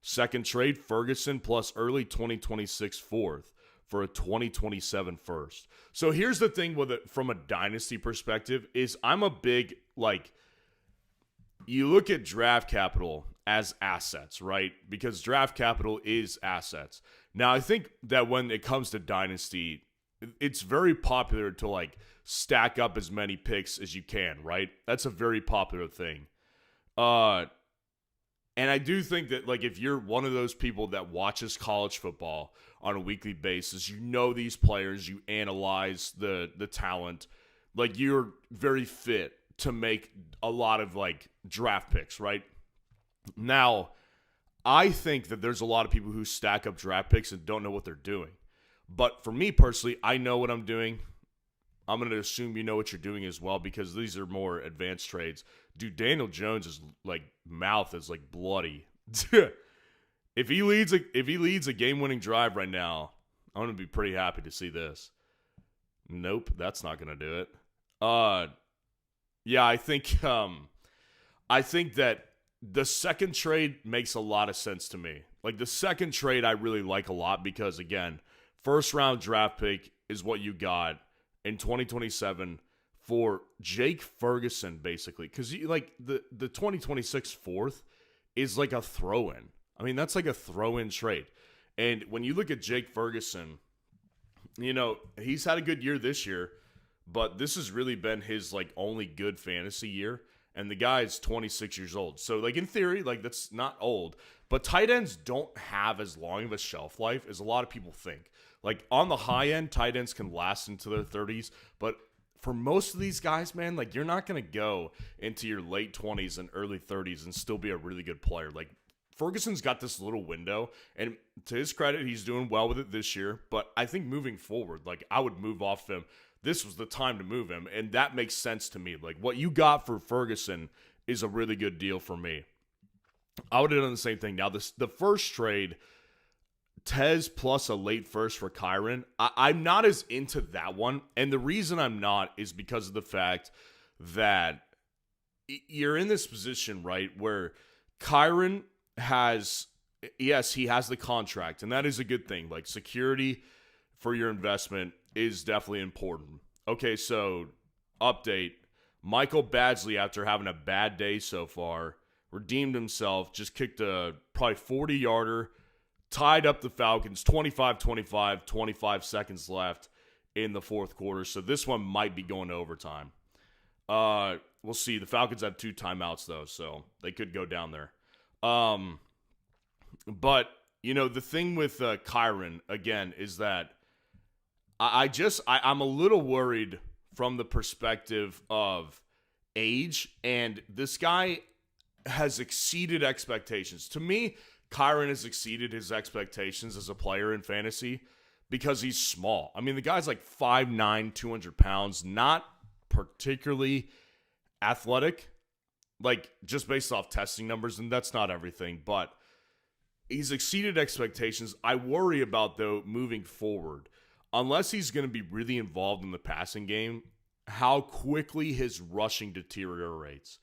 Second trade, Ferguson plus early 2026 fourth for a 2027 first. So here's the thing with it from a dynasty perspective is I'm a big, you look at draft capital as assets, right? Because draft capital is assets. Now, I think that when it comes to Dynasty, it's very popular to like stack up as many picks as you can, right? That's a very popular thing. And I do think that like if you're one of those people that watches college football on a weekly basis, you know these players, you analyze the talent, like you're very fit to make a lot of like draft picks, right? Now, I think that there's a lot of people who stack up draft picks and don't know what they're doing. But for me personally, I know what I'm doing. I'm going to assume you know what you're doing as well because these are more advanced trades. Dude, Daniel Jones is like mouth is like bloody. If he leads a game-winning drive right now, I'm going to be pretty happy to see this. Nope, that's not going to do it. Yeah, I think that the second trade makes a lot of sense to me. Like the second trade I really like a lot because again, first round draft pick is what you got in 2027 for Jake Ferguson, basically. Because like the 2026 fourth is like a throw-in. I mean, that's like a throw-in trade. And when you look at Jake Ferguson, you know, he's had a good year this year, but this has really been his like only good fantasy year. And the guy is 26 years old. So like in theory, like that's not old. But tight ends don't have as long of a shelf life as a lot of people think. Like on the high end, tight ends can last into their 30s. But for most of these guys, man, like you're not going to go into your late 20s and early 30s and still be a really good player. Like Ferguson's got this little window. And to his credit, he's doing well with it this year. But I think moving forward, like I would move off him. This was the time to move him. And that makes sense to me. Like what you got for Ferguson is a really good deal for me. I would have done the same thing. Now, the first trade, Tez plus a late first for Kyren, I'm not as into that one. And the reason I'm not is because of the fact that you're in this position, right, where Kyren has, yes, he has the contract, and that is a good thing. Like, security for your investment is definitely important. Okay, so, update. Michael Badgley, after having a bad day so far, redeemed himself, just kicked a probably 40-yarder, tied up the Falcons, 25-25, 25 seconds left in the fourth quarter. So this one might be going to overtime. We'll see. The Falcons have 2 timeouts, though, so they could go down there. But, you know, the thing with Kyren, again, is that I'm a little worried from the perspective of age, and this guy has exceeded expectations. To me, Kyren has exceeded his expectations as a player in fantasy because he's small. I mean, the guy's like 5'9", 200 pounds, not particularly athletic, like just based off testing numbers, and that's not everything, but he's exceeded expectations. I worry about, though, moving forward, unless he's going to be really involved in the passing game, how quickly his rushing deteriorates.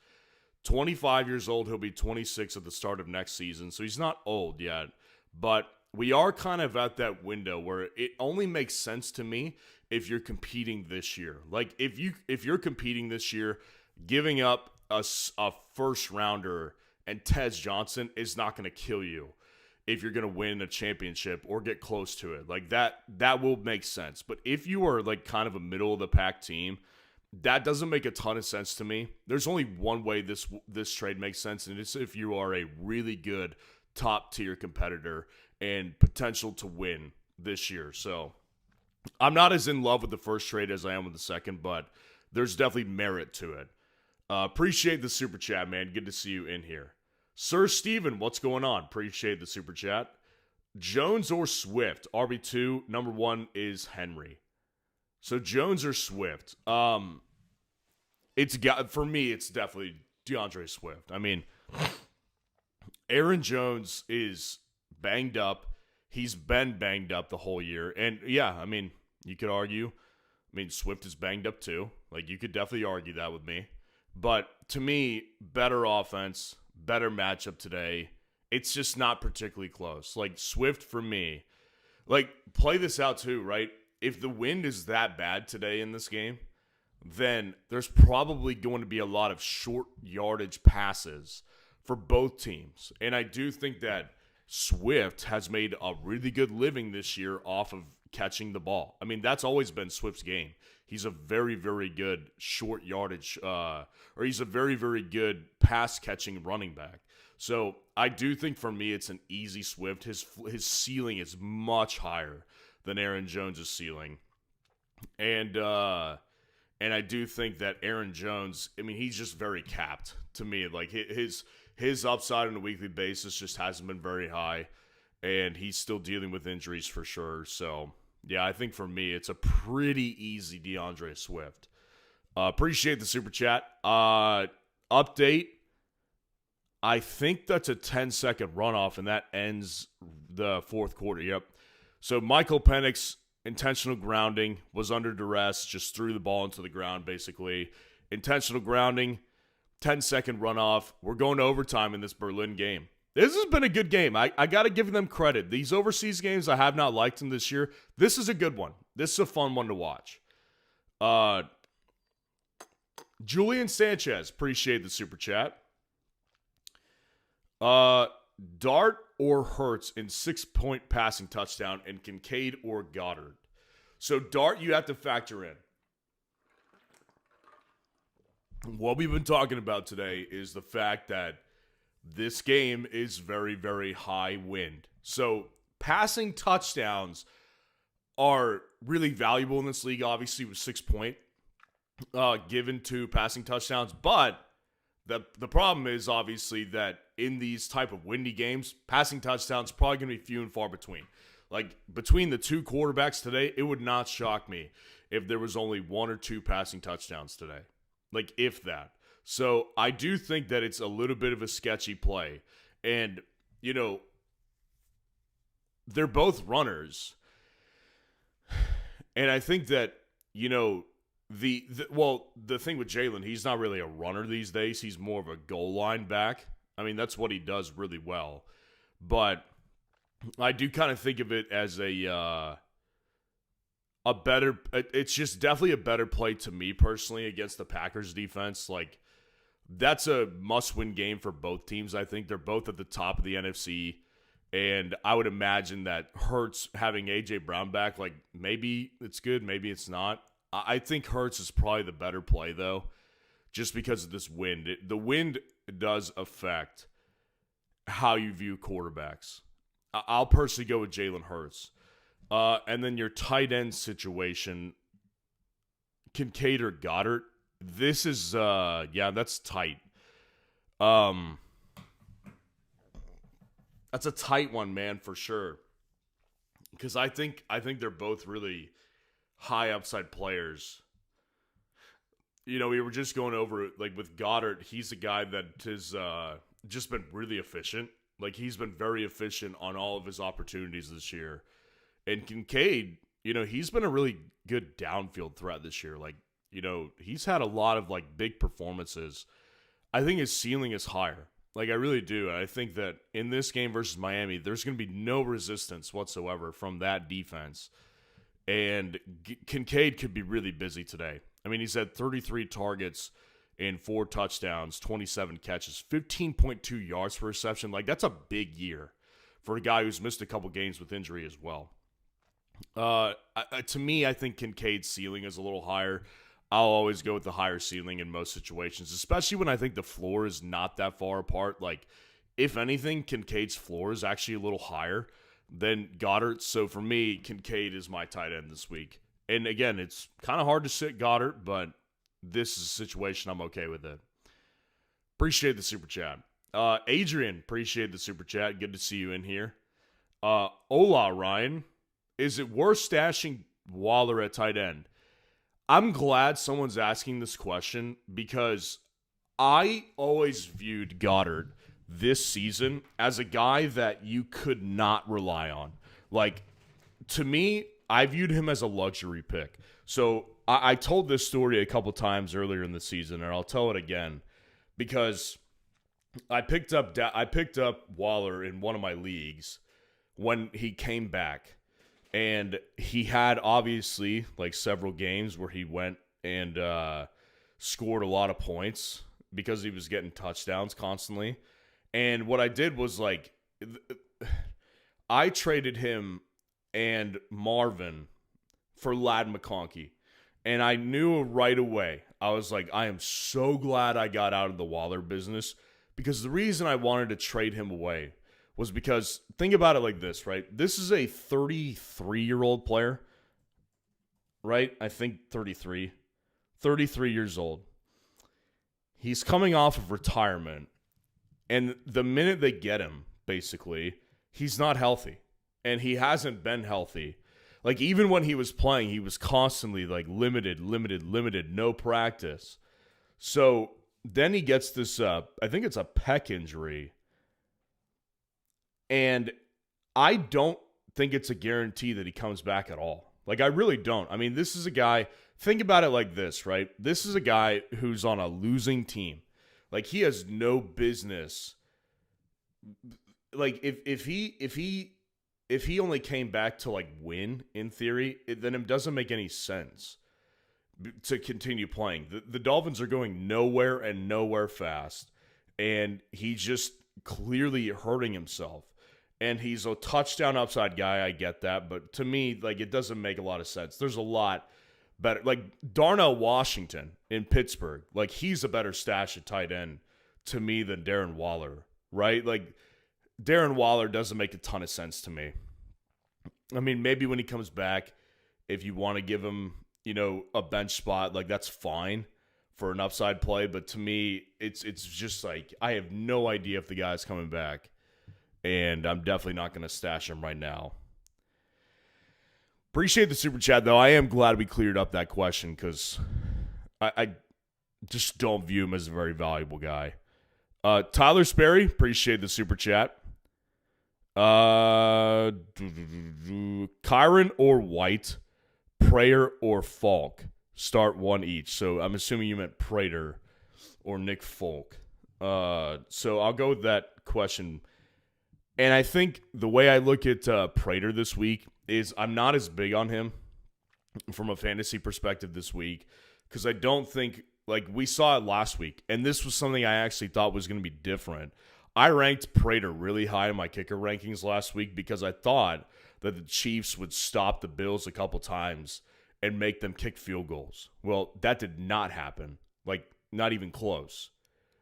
25 years old, he'll be 26 at the start of next season, so he's not old yet. But we are kind of at that window where it only makes sense to me if you're competing this year. Like, if you're competing this year, giving up a first rounder and Tez Johnson is not going to kill you if you're going to win a championship or get close to it. Like, that will make sense. But if you are like kind of a middle of the pack team, that doesn't make a ton of sense to me. There's only one way this trade makes sense, and it's if you are a really good top-tier competitor and potential to win this year. So I'm not as in love with the first trade as I am with the second, but there's definitely merit to it. Appreciate the super chat, man. Good to see you in here. Sir Steven, what's going on? Appreciate the super chat. Jones or Swift? RB2, number 1 is Henry. So Jones or Swift? For me, it's definitely DeAndre Swift. I mean, Aaron Jones is banged up. He's been banged up the whole year. And yeah, I mean, you could argue. I mean, Swift is banged up too. Like, you could definitely argue that with me. But to me, better offense, better matchup today. It's just not particularly close. Like, Swift for me, like, play this out too, right? If the wind is that bad today in this game, then there's probably going to be a lot of short yardage passes for both teams. And I do think that Swift has made a really good living this year off of catching the ball. I mean, that's always been Swift's game. He's a very, very good short yardage, or he's a very, very good pass catching running back. So I do think for me it's an easy Swift. His ceiling is much higher than Aaron Jones' ceiling, and I do think that Aaron Jones, I mean, he's just very capped to me. Like his upside on a weekly basis just hasn't been very high, and he's still dealing with injuries for sure. So yeah, I think for me it's a pretty easy DeAndre Swift. Appreciate the super chat. Update. I think that's a 10-second runoff, and that ends the fourth quarter. Yep. So Michael Penix, intentional grounding, was under duress, just threw the ball into the ground, basically. Intentional grounding, 10-second runoff. We're going to overtime in this Berlin game. This has been a good game. I got to give them credit. These overseas games, I have not liked them this year. This is a good one. This is a fun one to watch. Julian Sanchez, appreciate the super chat. Dart or Hurts in 6-point passing touchdown, and Kincaid or Goddard. So Dart, you have to factor in. What we've been talking about today is the fact that this game is very, very high wind. So passing touchdowns are really valuable in this league, obviously, with 6-point given to passing touchdowns. But the problem is, obviously, that in these type of windy games, passing touchdowns probably going to be few and far between. Like, between the two quarterbacks today, it would not shock me if there was only 1 or 2 passing touchdowns today. Like, if that. So, I do think that it's a little bit of a sketchy play. And, you know, they're both runners. And I think that, you know, the thing with Jalen, he's not really a runner these days. He's more of a goal line back. I mean, that's what he does really well. But I do kind of think of it as a better, it's just definitely a better play to me personally against the Packers defense. Like, that's a must-win game for both teams. I think they're both at the top of the NFC. And I would imagine that Hurts having A.J. Brown back, like, maybe it's good, maybe it's not. I think Hurts is probably the better play, though, just because of this wind. The wind does affect how you view quarterbacks. I'll personally go with Jalen Hurts. And then your tight end situation, Kincaid or Goddard. This is, that's tight. That's a tight one, man, for sure. Because I think they're both really high upside players. You know, we were just going over it, like with Goddard, he's a guy that has just been really efficient. Like, he's been very efficient on all of his opportunities this year. And Kincaid, you know, he's been a really good downfield threat this year. Like, you know, he's had a lot of, like, big performances. I think his ceiling is higher. Like, I really do. I think that in this game versus Miami, there's going to be no resistance whatsoever from that defense. And Kincaid could be really busy today. I mean, he's had 33 targets and 4 touchdowns, 27 catches, 15.2 yards per reception. Like, that's a big year for a guy who's missed a couple games with injury as well. To me, I think Kincaid's ceiling is a little higher. I'll always go with the higher ceiling in most situations, especially when I think the floor is not that far apart. Like, if anything, Kincaid's floor is actually a little higher than Goddard. So for me, Kincaid is my tight end this week. And again, it's kind of hard to sit Goddard, but this is a situation I'm okay with it. Appreciate the super chat. Adrian, appreciate the super chat. Good to see you in here. Hola, Ryan. Is it worth stashing Waller at tight end? I'm glad someone's asking this question because I always viewed Goddard this season as a guy that you could not rely on. Like, to me, I viewed him as a luxury pick. So I told this story a couple times earlier in the season, and I'll tell it again because I picked up Waller in one of my leagues when he came back, and he had obviously like several games where he went and scored a lot of points because he was getting touchdowns constantly. And what I did was, like, I traded him and Marvin for Ladd McConkey. And I knew right away, I was like, I am so glad I got out of the Waller business, because the reason I wanted to trade him away was because, think about it like this, right? This is a 33-year-old player, right? I think 33 years old. He's coming off of retirement, and the minute they get him, basically, he's not healthy, and he hasn't been healthy. Like, even when he was playing, he was constantly, like, limited, no practice. So then he gets this, I think it's a pec injury. And I don't think it's a guarantee that he comes back at all. Like, I really don't. I mean, this is a guy, think about it like this, right? This is a guy who's on a losing team. Like, he has no business. Like, if he only came back to, like, win, in theory, then it doesn't make any sense to continue playing. The Dolphins are going nowhere and nowhere fast, and he's just clearly hurting himself. And he's a touchdown upside guy, I get that, but to me, like, it doesn't make a lot of sense. There's a lot better. Like, Darnell Washington in Pittsburgh, like, he's a better stash at tight end to me than Darren Waller, right? Like, Darren Waller doesn't make a ton of sense to me. I mean, maybe when he comes back, if you want to give him, you know, a bench spot, like, that's fine for an upside play. But to me, it's just like, I have no idea if the guy's coming back, and I'm definitely not going to stash him right now. Appreciate the super chat, though. I am glad we cleared up that question, because I just don't view him as a very valuable guy. Tyler Sperry, appreciate the super chat. Kyron or White, Prater or Falk, start one each. So I'm assuming you meant Prater or Nick Folk. So I'll go with that question. And I think the way I look at Prater this week is I'm not as big on him from a fantasy perspective this week, because I don't think, like, we saw it last week, and this was something I actually thought was going to be different. I ranked Prater really high in my kicker rankings last week because I thought that the Chiefs would stop the Bills a couple times and make them kick field goals. Well, that did not happen. Like, not even close.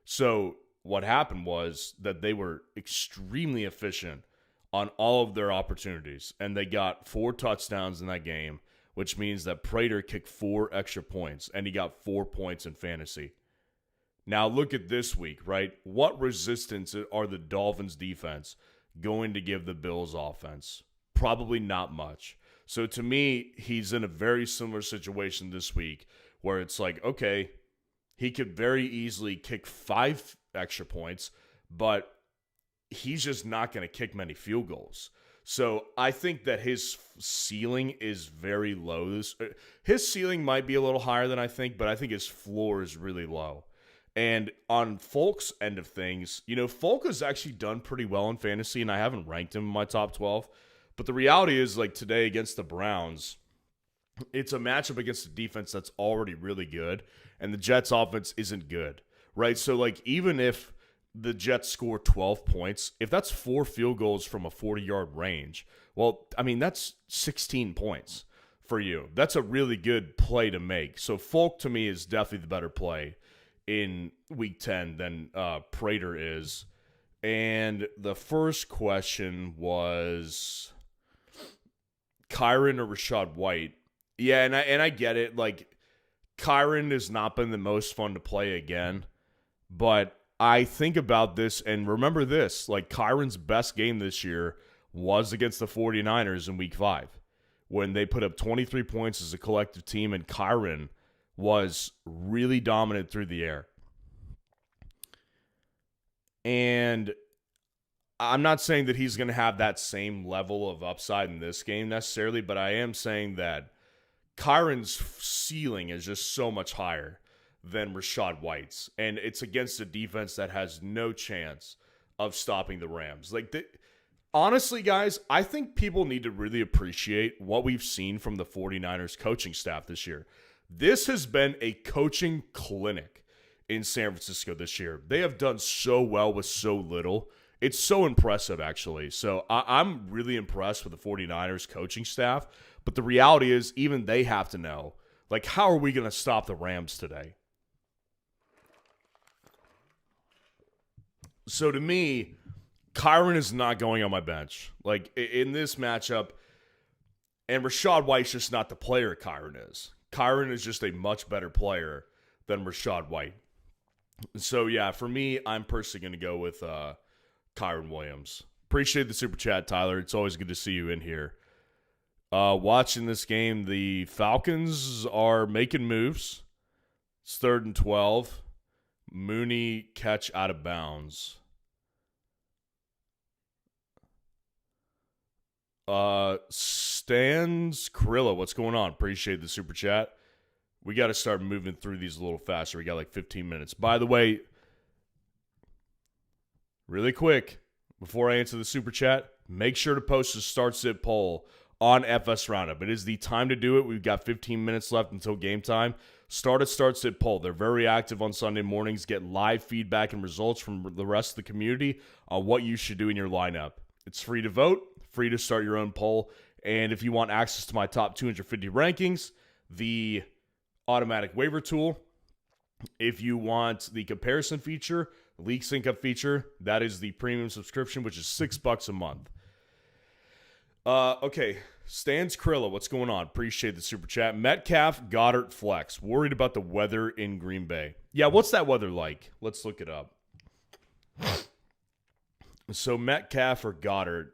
So what happened was that they were extremely efficient on all of their opportunities, and they got 4 touchdowns in that game, which means that Prater kicked 4 extra points, and he got 4 points in fantasy. Now look at this week, right? What resistance are the Dolphins' defense going to give the Bills' offense? Probably not much. So to me, he's in a very similar situation this week, where it's like, okay, he could very easily kick 5 extra points, but he's just not going to kick many field goals. So I think that his ceiling is very low. His ceiling might be a little higher than I think, but I think his floor is really low. And on Folk's end of things, you know, Folk has actually done pretty well in fantasy, and I haven't ranked him in my top 12. But the reality is, like, today against the Browns, it's a matchup against a defense that's already really good, and the Jets' offense isn't good, right? So, like, even if the Jets score 12 points, if that's 4 field goals from a 40-yard range, well, I mean, that's 16 points for you. That's a really good play to make. So Folk, to me, is definitely the better play in Week 10 than Prater is. And the first question was Kyron or Rachaad White. Yeah, and I get it. Like, Kyron has not been the most fun to play again, but I think about this and remember this, like, Kyron's best game this year was against the 49ers in Week 5 when they put up 23 points as a collective team, and Kyron was really dominant through the air. And I'm not saying that he's going to have that same level of upside in this game necessarily, but I am saying that Kyron's ceiling is just so much higher than Rachaad White's, and it's against a defense that has no chance of stopping the Rams. Like, honestly, guys, I think people need to really appreciate what we've seen from the 49ers coaching staff this year. This has been a coaching clinic in San Francisco this year. They have done so well with so little. It's so impressive, actually. So I'm really impressed with the 49ers coaching staff. But the reality is, even they have to know, like, how are we going to stop the Rams today? So to me, Kyren is not going on my bench. Like, in this matchup, and Rachaad White's just not the player Kyren is. Kyren is just a much better player than Rachaad White. So, yeah, for me, I'm personally going to go with Kyren Williams. Appreciate the super chat, Tyler. It's always good to see you in here. Watching this game, the Falcons are making moves. It's 3rd and 12. Mooney catch out of bounds. Stans Krilla, what's going on? Appreciate the super chat. We got to start moving through these a little faster. We got like 15 minutes. By the way, really quick, before I answer the super chat, make sure to post the start-sit poll on FS Roundup. It is the time to do it. We've got 15 minutes left until game time. Start-sit poll. They're very active on Sunday mornings. Get live feedback and results from the rest of the community on what you should do in your lineup. It's free to vote, free to start your own poll. And if you want access to my top 250 rankings, the automatic waiver tool, if you want the comparison feature, league sync up feature, that is the premium subscription, which is $6 a month. Okay, Stans Krilla, what's going on? Appreciate the super chat. Metcalf, Goddard, flex. Worried about the weather in Green Bay. Yeah, what's that weather like? Let's look it up. So Metcalf or Goddard,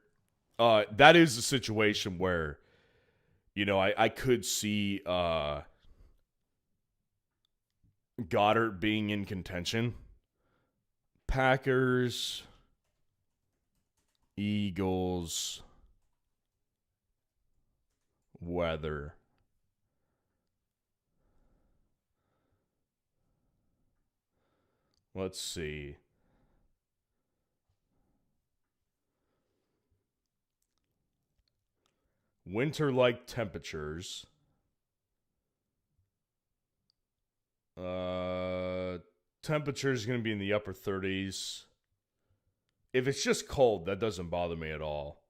that is a situation where, you know, I could see Goddard being in contention. Packers, Eagles, weather. Let's see. Winter-like temperatures. Temperature is going to be in the upper 30s. If it's just cold, that doesn't bother me at all.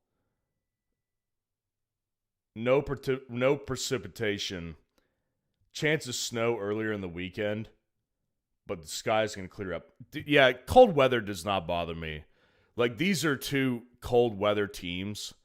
No precipitation. Chance of snow earlier in the weekend, but the sky's going to clear up. Yeah, cold weather does not bother me. Like, these are two cold weather teams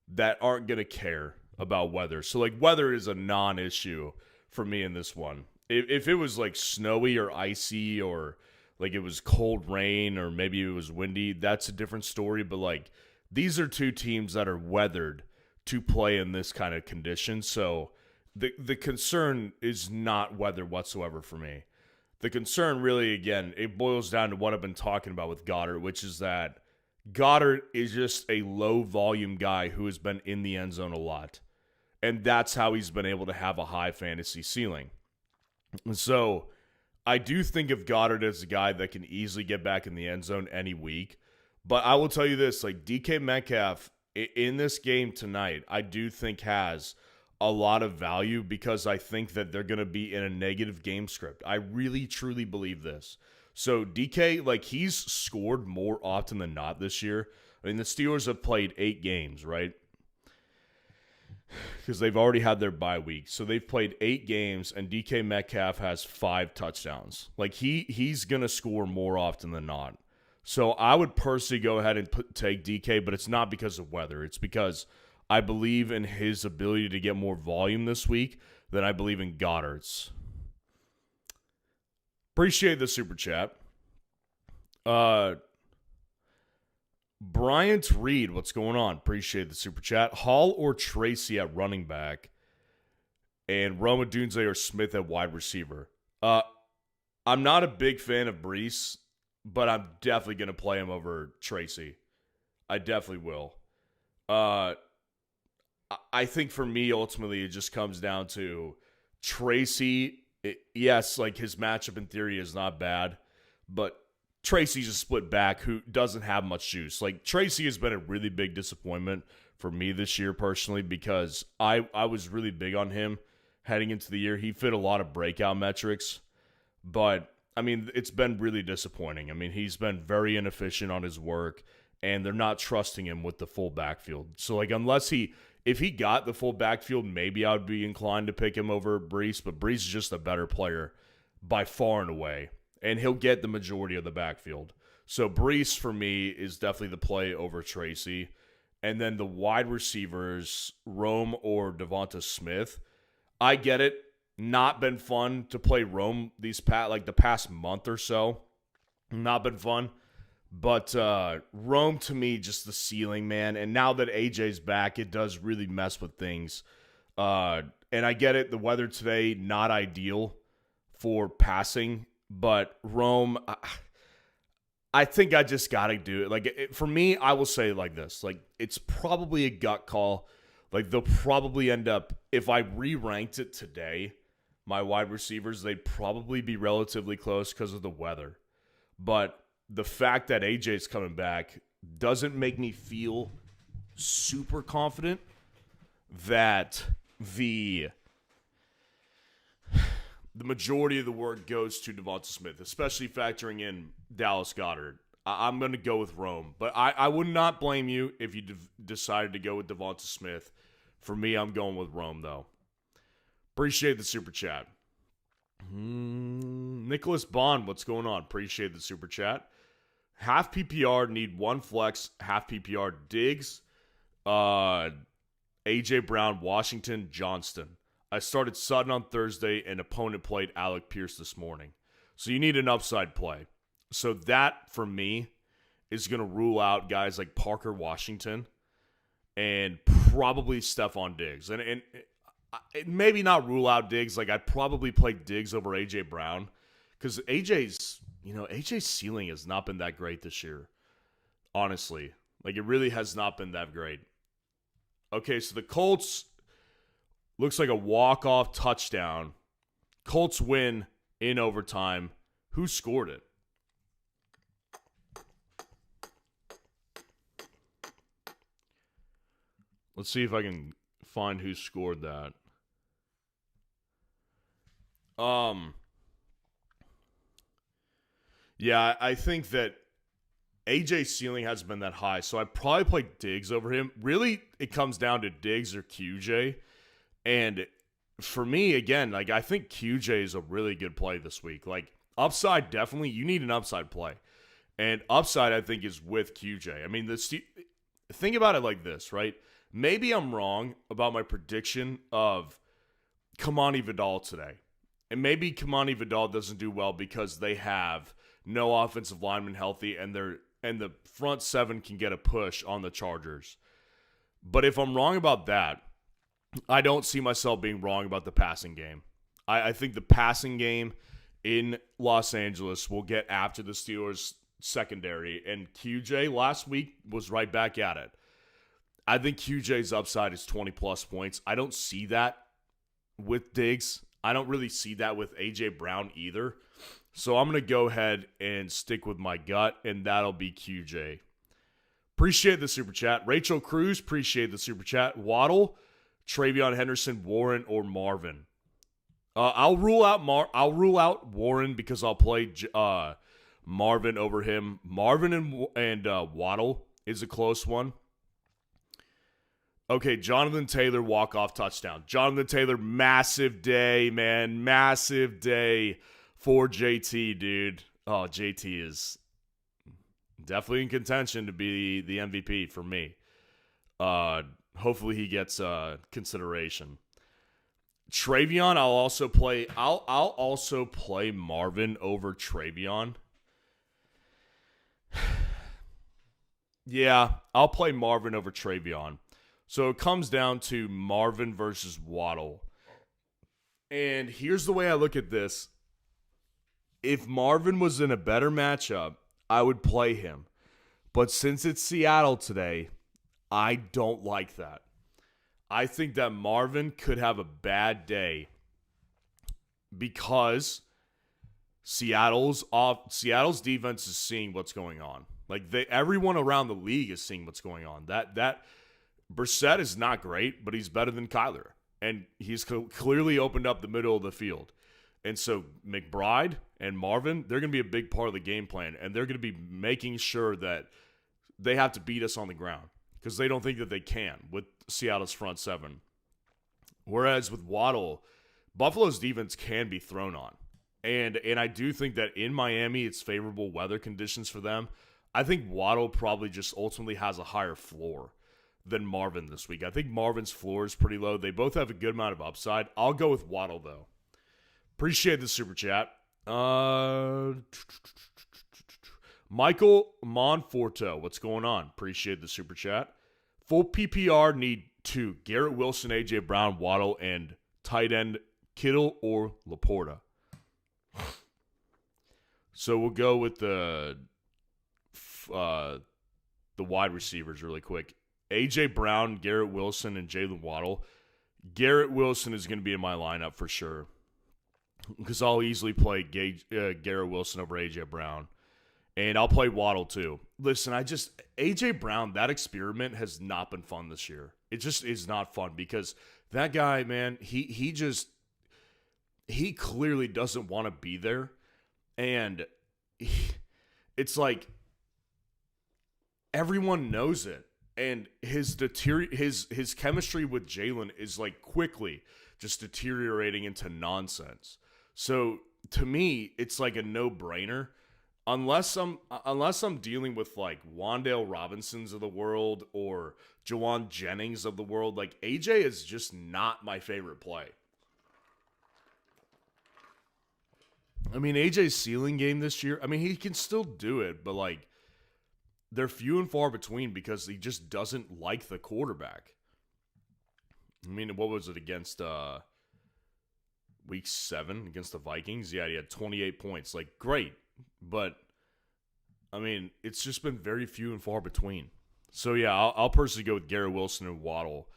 that aren't going to care about weather. So, like, weather is a non-issue for me in this one. If it was, like, snowy or icy or, like, it was cold rain or maybe it was windy, that's a different story. But, like, these are two teams that are weathered to play in this kind of condition. So the concern is not weather whatsoever for me. The concern really, again, it boils down to what I've been talking about with Goddard, which is that Goddard is just a low-volume guy who has been in the end zone a lot. And that's how he's been able to have a high fantasy ceiling. And so I do think of Goddard as a guy that can easily get back in the end zone any week. But I will tell you this, like, DK Metcalf in this game tonight, I do think has a lot of value because I think that they're going to be in a negative game script. I really, truly believe this. So DK, like, he's scored more often than not this year. I mean, the Steelers have played 8 games, right? Because they've already had their bye week. So they've played 8 games, and DK Metcalf has 5 touchdowns. Like, he's going to score more often than not. So I would personally go ahead and take DK, but it's not because of weather. It's because I believe in his ability to get more volume this week than I believe in Goddard's. Appreciate the super chat. Bryant Reed, what's going on? Appreciate the super chat. Hall or Tracy at running back, and Roma Dunze or Smith at wide receiver. I'm not a big fan of Brees, but I'm definitely going to play him over Tracy. I definitely will. I think for me, ultimately, it just comes down to Tracy. Yes, like, his matchup in theory is not bad, but Tracy's a split back who doesn't have much juice. Like, Tracy has been a really big disappointment for me this year personally because I was really big on him heading into the year. He fit a lot of breakout metrics, but, I mean, it's been really disappointing. I mean, he's been very inefficient on his work, and they're not trusting him with the full backfield. So, like, if he got the full backfield, maybe I would be inclined to pick him over Breece, but Breece is just a better player by far and away, and he'll get the majority of the backfield. So Breece, for me, is definitely the play over Tracy. And then the wide receivers, Rome or Devonta Smith. I get it. Not been fun to play Rome the past month or so. Not been fun. But Rome, to me, just the ceiling, man. And now that AJ's back, it does really mess with things. And I get it. The weather today, not ideal for passing. But Rome, I think I just got to do it. Like, for me, I will say it like this. Like, it's probably a gut call. Like, they'll probably end up, if I re-ranked it today, my wide receivers, they'd probably be relatively close because of the weather. But the fact that AJ's coming back doesn't make me feel super confident that the majority of the work goes to Devonta Smith, especially factoring in Dallas Goedert. I'm going to go with Rome. But I would not blame you if you decided to go with Devonta Smith. For me, I'm going with Rome, though. Appreciate the super chat. Nicholas Bond, what's going on? Appreciate the super chat. Half PPR, need one flex. Half PPR, Diggs, A.J. Brown, Washington, Johnston. I started Sutton on Thursday, and opponent played Alec Pierce this morning. So you need an upside play. So that, for me, is going to rule out guys like Parker Washington and probably Stephon Diggs. And maybe not rule out Diggs. Like, I'd probably play Diggs over A.J. Brown because AJ's ceiling has not been that great this year, honestly. Like, it really has not been that great. Okay, so the Colts looks like a walk-off touchdown. Colts win in overtime. Who scored it? Let's see if I can find who scored that. Yeah, I think that AJ's ceiling hasn't been that high, so I'd probably play Diggs over him. Really, it comes down to Diggs or QJ. And for me, again, like, I think QJ is a really good play this week. Like, upside, definitely. You need an upside play. And upside, I think, is with QJ. I mean, think about it like this, right? Maybe I'm wrong about my prediction of Kamani Vidal today. And maybe Kamani Vidal doesn't do well because they have no offensive lineman healthy and the front seven can get a push on the Chargers. But if I'm wrong about that, I don't see myself being wrong about the passing game. I think the passing game in Los Angeles will get after the Steelers secondary. And QJ last week was right back at it. I think QJ's upside is 20-plus points. I don't see that with Diggs. I don't really see that with A.J. Brown either. So I'm going to go ahead and stick with my gut, and that'll be QJ. Appreciate the super chat. Rachel Cruz, appreciate the super chat. Waddle, Travion Henderson, Warren, or Marvin. I'll rule out Warren because I'll play Marvin over him. Marvin and Waddle is a close one. Okay, Jonathan Taylor, walk-off touchdown. Jonathan Taylor, massive day, man. Massive day for JT, dude. Oh, JT is definitely in contention to be the MVP for me. Hopefully he gets consideration. Travion, I'll also play Marvin over Travion. Yeah, I'll play Marvin over Travion. So it comes down to Marvin versus Waddle. And here's the way I look at this. If Marvin was in a better matchup, I would play him. But since it's Seattle today, I don't like that. I think that Marvin could have a bad day because Seattle's defense is seeing what's going on. Like, everyone around the league is seeing what's going on. That Brissett is not great, but he's better than Kyler. And he's clearly opened up the middle of the field. And so McBride and Marvin, they're going to be a big part of the game plan. And they're going to be making sure that they have to beat us on the ground because they don't think that they can with Seattle's front seven. Whereas with Waddle, Buffalo's defense can be thrown on. And I do think that in Miami, it's favorable weather conditions for them. I think Waddle probably just ultimately has a higher floor than Marvin this week. I think Marvin's floor is pretty low. They both have a good amount of upside. I'll go with Waddle, though. Appreciate the super chat. Michael Monforto, what's going on? Appreciate the super chat. Full PPR need 2. Garrett Wilson, A.J. Brown, Waddle, and tight end Kittle or Laporta. So we'll go with the wide receivers really quick. A.J. Brown, Garrett Wilson, and Jalen Waddle. Garrett Wilson is going to be in my lineup for sure because I'll easily play Garrett Wilson over A.J. Brown. And I'll play Waddle too. Listen, A.J. Brown, that experiment has not been fun this year. It just is not fun because that guy, man, he clearly doesn't want to be there. And it's like everyone knows it. And his chemistry with Jalen is like quickly just deteriorating into nonsense. So to me, it's like a no-brainer. Unless I'm dealing with like Wan'Dale Robinsons of the world or Jawan Jennings of the world, like AJ is just not my favorite play. I mean, AJ's ceiling game this year, I mean, he can still do it, but like they're few and far between because he just doesn't like the quarterback. I mean, what was it against week 7 against the Vikings? Yeah, he had 28 points. Like, great. But, I mean, it's just been very few and far between. So, yeah, I'll personally go with Garrett Wilson and Waddle.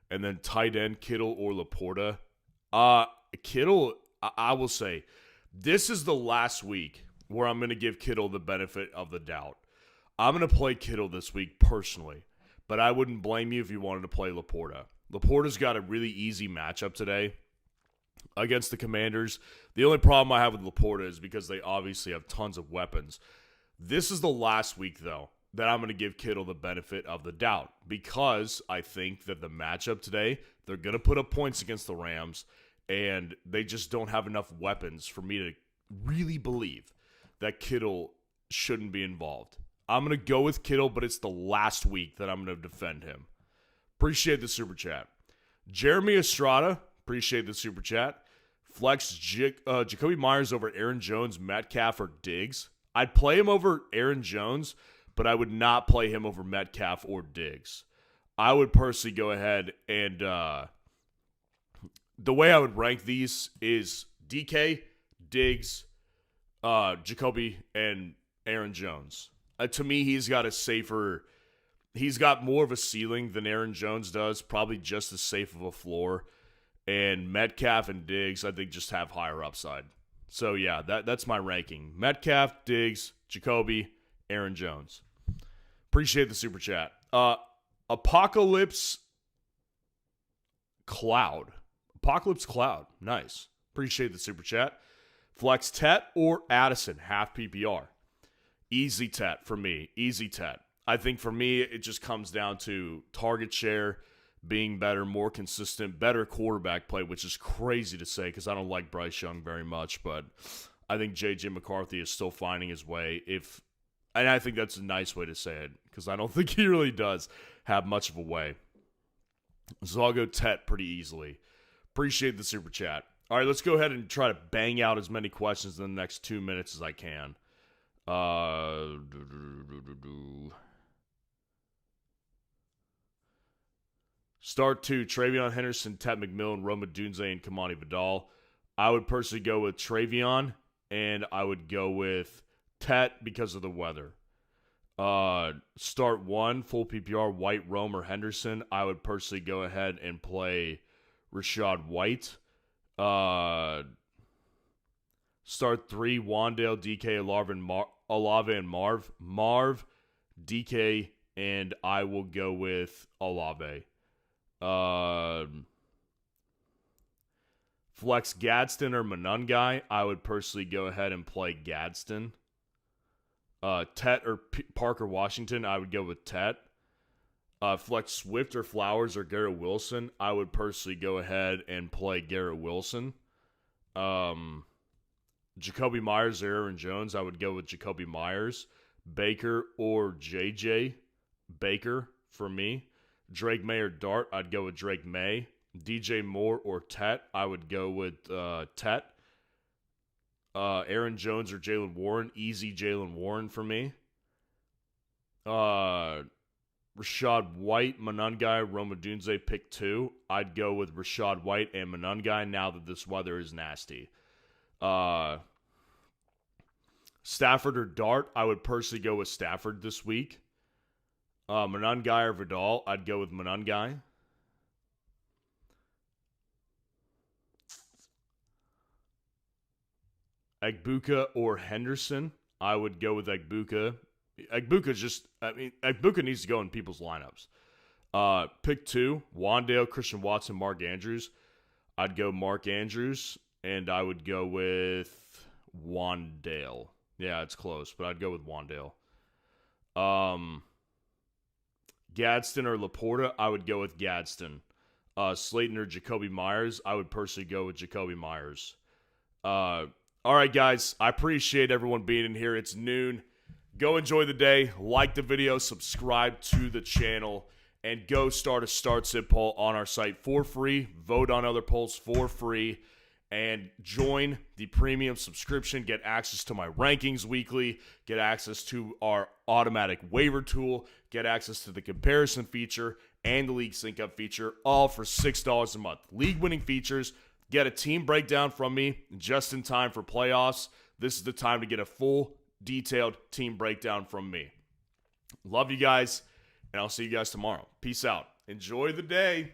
And then tight end, Kittle or Laporta. Kittle, I will say, this is the last week where I'm going to give Kittle the benefit of the doubt. I'm going to play Kittle this week personally, but I wouldn't blame you if you wanted to play Laporta. Laporta's got a really easy matchup today against the Commanders. The only problem I have with Laporta is because they obviously have tons of weapons. This is the last week, though, that I'm going to give Kittle the benefit of the doubt because I think that the matchup today, they're going to put up points against the Rams, and they just don't have enough weapons for me to really believe that Kittle shouldn't be involved. I'm going to go with Kittle, but it's the last week that I'm going to defend him. Appreciate the super chat. Jeremy Estrada, appreciate the super chat. Flex Jacoby Myers over Aaron Jones, Metcalf, or Diggs. I'd play him over Aaron Jones, but I would not play him over Metcalf or Diggs. I would personally go ahead and the way I would rank these is DK, Diggs, Jacoby, and Aaron Jones. To me, he's got more of a ceiling than Aaron Jones does, probably just as safe of a floor. And Metcalf and Diggs, I think, just have higher upside. So, yeah, that's my ranking. Metcalf, Diggs, Jacoby, Aaron Jones. Appreciate the super chat. Apocalypse Cloud. Nice. Appreciate the super chat. Flex Tet or Addison, half PPR. Easy Tet for me. Easy Tet. I think for me, it just comes down to target share, being better, more consistent, better quarterback play, which is crazy to say because I don't like Bryce Young very much, but I think J.J. McCarthy is still finding his way. And I think that's a nice way to say it because I don't think he really does have much of a way. So I'll go Tet pretty easily. Appreciate the super chat. All right, let's go ahead and try to bang out as many questions in the next 2 minutes as I can. Start 2, Travion Henderson, Ted McMillan, Roma Dunze, and Kamani Vidal. I would personally go with Travion, and I would go with Tet because of the weather. Start 1, full PPR, White, Rome, or Henderson. I would personally go ahead and play Rachaad White. Start 3, Wan'Dale, DK, Olave, and Marv. Marv, DK, and I will go with Olave. Flex Gadsden or Monungai. I would personally go ahead and play Gadsden. Tet or Parker Washington, I would go with Tet. Flex Swift or Flowers or Garrett Wilson, I would personally go ahead and play Garrett Wilson. Jacoby Myers or Aaron Jones, I would go with Jacoby Myers. Baker or JJ. Baker for me. Drake May or Dart, I'd go with Drake May. DJ Moore or Tet, I would go with Tet. Aaron Jones or Jalen Warren, easy Jalen Warren for me. Rachaad White, Monungai, Roma Dunze, pick 2. I'd go with Rachaad White and Monungai now that this weather is nasty. Stafford or Dart, I would personally go with Stafford this week. Monungai or Vidal, I'd go with Monungai. Egbuka or Henderson, I would go with Egbuka. Egbuka needs to go in people's lineups. Pick 2, Wandale, Christian Watson, Mark Andrews. I'd go Mark Andrews, and I would go with Wandale. Yeah, it's close, but I'd go with Wandale. Gadsden or Laporta, I would go with Gadsden. Slayton or Jacoby Myers, I would personally go with Jacoby Myers. All right, guys, I appreciate everyone being in here. It's noon. Go enjoy the day. Like the video, subscribe to the channel, and go start a start-sit poll on our site for free. Vote on other polls for free, and join the premium subscription. Get access to my rankings weekly. Get access to our automatic waiver tool. Get access to the comparison feature and the league sync-up feature, all for $6 a month. League-winning features. Get a team breakdown from me just in time for playoffs. This is the time to get a full, detailed team breakdown from me. Love you guys, and I'll see you guys tomorrow. Peace out. Enjoy the day.